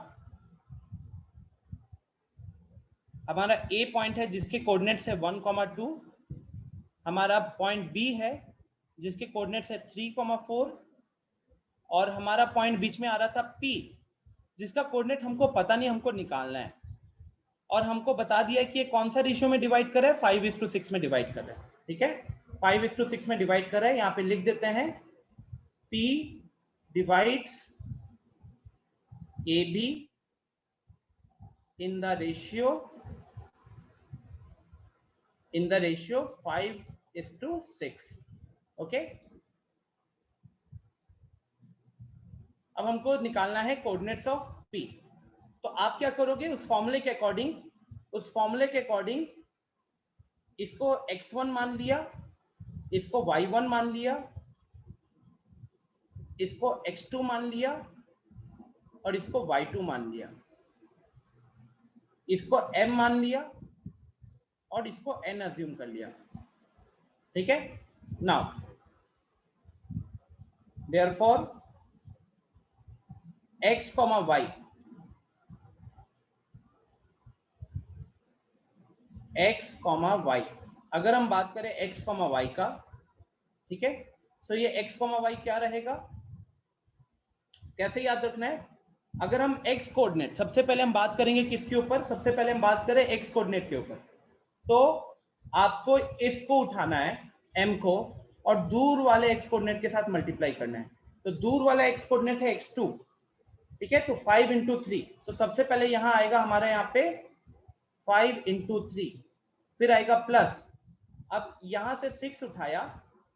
हमारा A पॉइंट है जिसके कोऑर्डिनेट्स है 1,2, हमारा पॉइंट B है जिसके कोऑर्डिनेट्स है 3,4, और हमारा पॉइंट बीच में आ रहा था P जिसका कोऑर्डिनेट हमको पता नहीं, हमको निकालना है, और हमको बता दिया है कि ये कौन सा रेशियो में डिवाइड कर रहा है, 5:6 में डिवाइड कर रहा है। ठीक है, 5:6 में डिवाइड कर रहा है। यहाँ पे लिख देते हैं P divides AB in the ratio 5:6। Okay, अब हमको निकालना है कोऑर्डिनेट्स ऑफ P। तो आप क्या करोगे, उस फॉर्मूले के अकॉर्डिंग इसको x1 मान लिया, इसको y1 मान लिया, इसको x2 मान लिया, और इसको y2 मान लिया, इसको m मान लिया, और इसको n अज्यूम कर लिया। ठीक है, now therefore x, y, x, y, अगर हम बात करें x, y का, ठीक है, तो ये x, y क्या रहेगा, कैसे याद रखना है। अगर हम x कोऑर्डिनेट, सबसे पहले हम बात करेंगे किसके ऊपर, सबसे पहले हम बात करें x कोऑर्डिनेट के ऊपर। तो आपको इसको उठाना है m को, और दूर वाले x कोऑर्डिनेट के साथ मल्टीप्लाई करना है। तो दूर वाला x कोऑर्डिनेट है x2, ठीक है, तो 5 × 3। तो सबसे पहले यहां आएगा हमारे यहाँ पे 5 × 3, फिर आएगा प्लस, अब यहां से 6 उठाया,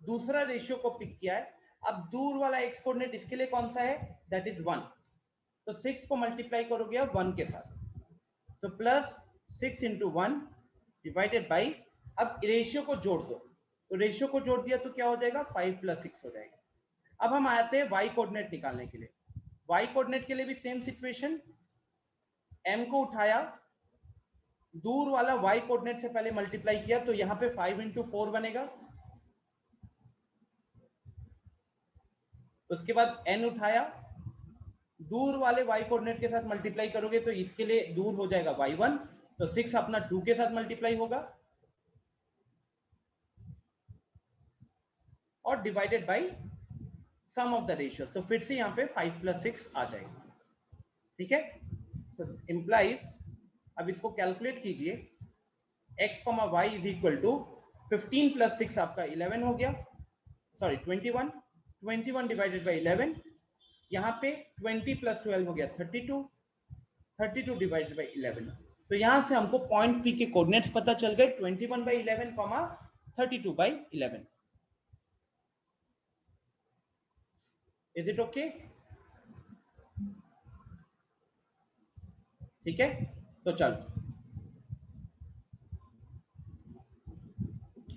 दूसरा रेशियो को पिक किया है, अब दूर वाला x कोऑर्डिनेट इसके लिए कौन सा है, दैट इज 1। तो 6 को मल्टीप्लाई करोगे अब 1 के साथ, तो प्लस 6 × 1 डिवाइडेड बाई, अब रेशियो को जोड़ दो, तो रेशियो को जोड़ दिया तो क्या हो जाएगा, 5 + 6 हो जाएगा। अब हम आते हैं y कोऑर्डिनेट निकालने के लिए। y कोऑर्डिनेट के लिए भी सेम सिचुएशन, m को उठाया, दूर वाला y कोऑर्डिनेट से पहले मल्टीप्लाई किया, तो यहां पे 5 × 4 बनेगा, उसके बाद n उठाया, दूर वाले y कोऑर्डिनेट के साथ मल्टीप्लाई करोगे तो इसके लिए दूर हो जाएगा y1, तो 6 अपना 2 के साथ मल्टीप्लाई होगा, और divided by sum of the ratio, तो फिर से यहाँ पे 5 + 6 आ जाएगा। ठीक है, सो इंप्लाइज, अब इसको कैलकुलेट कीजिए, x, y is equal to 15 + 6 आपका 11 हो गया, सॉरी 21 डिवाइडेड बाई 11, यहाँ पे 20 + 12 हो गया 32 डिवाइडेड बाई 11। तो यहां से हमको पॉइंट P के कोऑर्डिनेट्स पता चल गए, 21/11, 32/11। Is it okay? ठीक है, तो चलो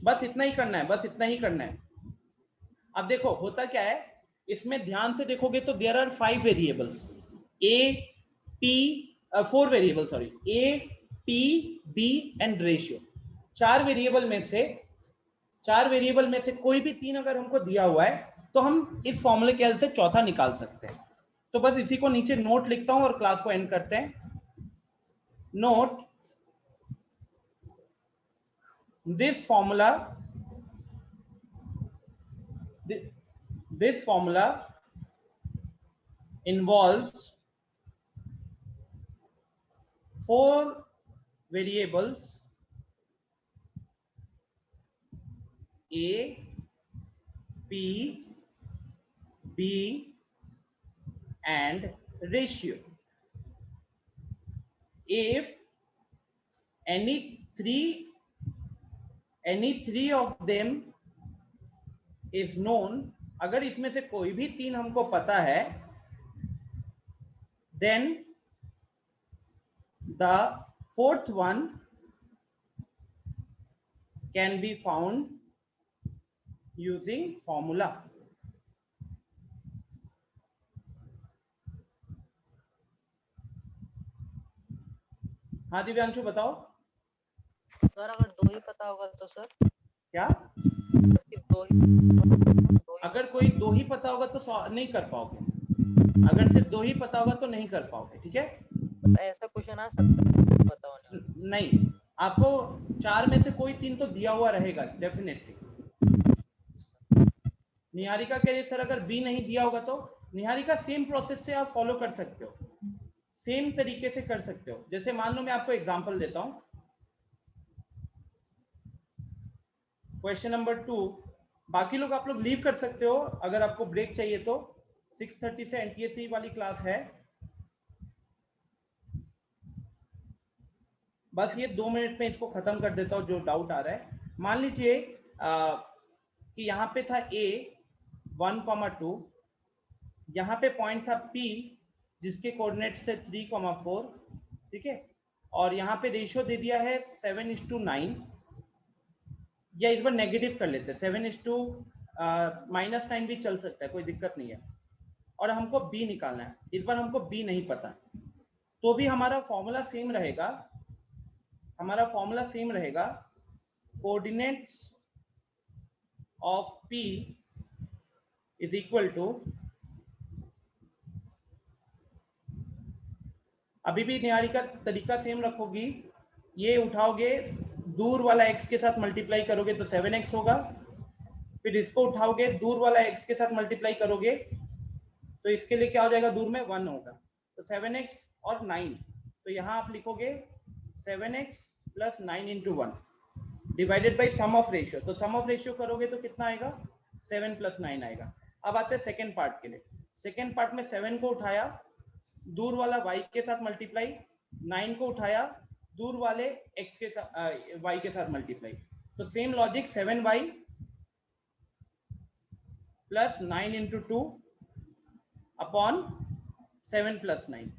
बस इतना ही करना है, अब देखो होता क्या है, इसमें ध्यान से देखोगे तो there are 5 variables, four variable, sorry, A, P, B and ratio. 4 variable में से कोई भी 3 अगर हमको दिया हुआ है तो हम इस फॉर्मूले के हेल्प से चौथा निकाल सकते हैं। तो बस इसी को नीचे नोट लिखता हूं और क्लास को एंड करते हैं। Note, this formula involves 4 variables A, P, B and ratio. If any three of them is known, अगर इसमें से कोई भी 3 हमको पता है, then the fourth one can be found using formula. हाँ दिव्यांशु बताओ। सर अगर 2 ही पता होगा तो सर क्या? सिर्फ 2 ही, अगर कोई 2 ही पता होगा तो नहीं कर पाओगे, अगर सिर्फ 2 ही पता होगा तो नहीं कर पाओगे। ठीक है, ऐसा क्वेश्चन आ सकता है पता होने वाला? नहीं, आपको 4 में से कोई 3 तो दिया हुआ रहेगा डेफिनेटली। निहारिका के लिए सर अगर B नहीं दिया होगा तो निहारिका सेम प्रोसेस से आप फॉलो कर सकते हो। सेम तरीके से कर सकते हो। जैसे मान लो मैं आपको एग्जांपल देता हूं, क्वेश्चन नंबर 2, बाकी लोग आप लोग लीव कर सकते हो अगर आपको ब्रेक चाहिए तो। 6:30 से एनटीएससी वाली क्लास है, बस ये 2 मिनट में इसको खत्म कर देता हूँ जो डाउट आ रहा है। मान लीजिए कि यहाँ पे था a 1,2, यहाँ पे पॉइंट था p जिसके कोऑर्डिनेट्स थे 3,4, ठीक है, और यहाँ पे रेशियो दे दिया है 7:9, या इस बार नेगेटिव कर लेते हैं, 7:-9 भी चल सकता है, कोई दिक्कत नहीं है। और हमको b निकालना है, इस बार हमको b नहीं पता, तो भी हमारा फॉर्मूला सेम रहेगा, coordinates of p is equal to, अभी भी निहारी का तरीका सेम रखोगी, ये उठाओगे दूर वाला x के साथ मल्टीप्लाई करोगे तो 7x होगा, फिर इसको उठाओगे दूर वाला x के साथ मल्टीप्लाई करोगे तो इसके लिए क्या हो जाएगा, दूर में 1 होगा, तो 7x और 9, तो यहाँ आप लिखोगे 7x plus 9 into 1 divided by sum of ratio, तो सम ऑफ रेशियो करोगे तो कितना आएगा, 7 प्लस 9 आएगा। अब आते हैं सेकेंड पार्ट के लिए। सेकेंड पार्ट में 7 को उठाया दूर वाला y के साथ मल्टीप्लाई, 9 को उठाया दूर वाले x के साथ y के साथ मल्टीप्लाई, तो same logic 7y plus 9 into 2 upon 7 plus 9।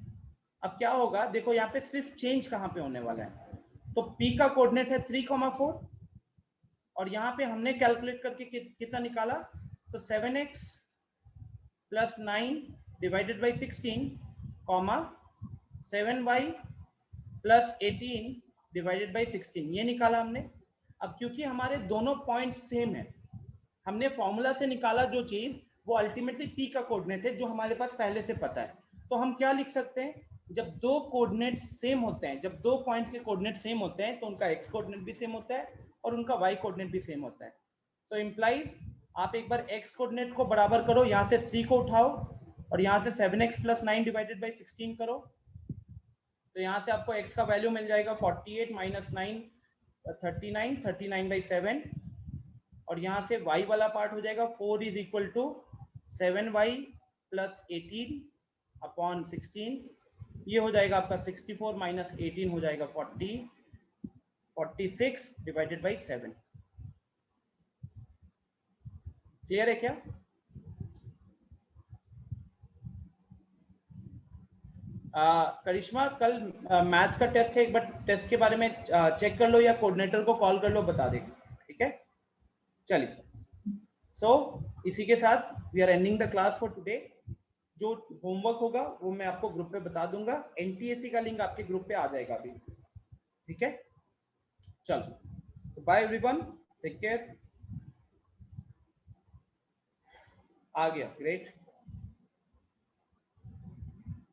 अब क्या होगा, देखो यहाँ पे सिर्फ चेंज कहाँ पे होने वाला है, तो p का कोऑर्डिनेट है 3,4 और यहाँ पे हमने कैलकुलेट करके कितना निकाला, तो 7x plus 9 divided by 16 comma 7y plus 18 divided by 16, ये निकाला हमने। अब क्योंकि हमारे दोनों पॉइंट सेम है, हमने फॉर्मूला से निकाला जो चीज, वो अल्टीमेटली p का कोऑर्डिनेट है जो हमारे पास पहले से पता है। तो हम क्या लिख सकते हैं, जब दो कोऑर्डिनेट सेम होते हैं, जब दो पॉइंट के कोऑर्डिनेट सेम होते हैं तो उनका x कोऑर्डिनेट भी सेम होता है और उनका y कोऑर्डिनेट भी सेम होता है। तो इंप्लाइज आप एक बार x कोऑर्डिनेट को बराबर करो, यहाँ से 3 को उठाओ और यहाँ से 7x प्लस 9 डिवाइडेड बाई 16 करो, तो यहाँ से आपको x का वैल्यू मिल जाएगा 48 माइनस 9 39, 39 बाई 7, और यहाँ से y वाला पार्ट हो जाएगा 4 is equal to 7y plus 18 upon 16, ये हो जाएगा आपका 64 माइनस 18 हो जाएगा 46 डिवाइडेड बाई 7। क्लियर है क्या? करिश्मा, कल मैथ्स का टेस्ट है, एक बार टेस्ट के बारे में चेक कर लो या कोऑर्डिनेटर को कॉल कर लो, बता देगा, ठीक है? चलिए, सो इसी के साथ we are ending the class for today. जो होमवर्क होगा वो मैं आपको ग्रुप पे बता दूंगा, एनटीएससी का लिंक आपके ग्रुप पे आ जाएगा अभी, ठीक है? चलो, बाय एवरीवन, टेक केयर। आ गया, ग्रेट।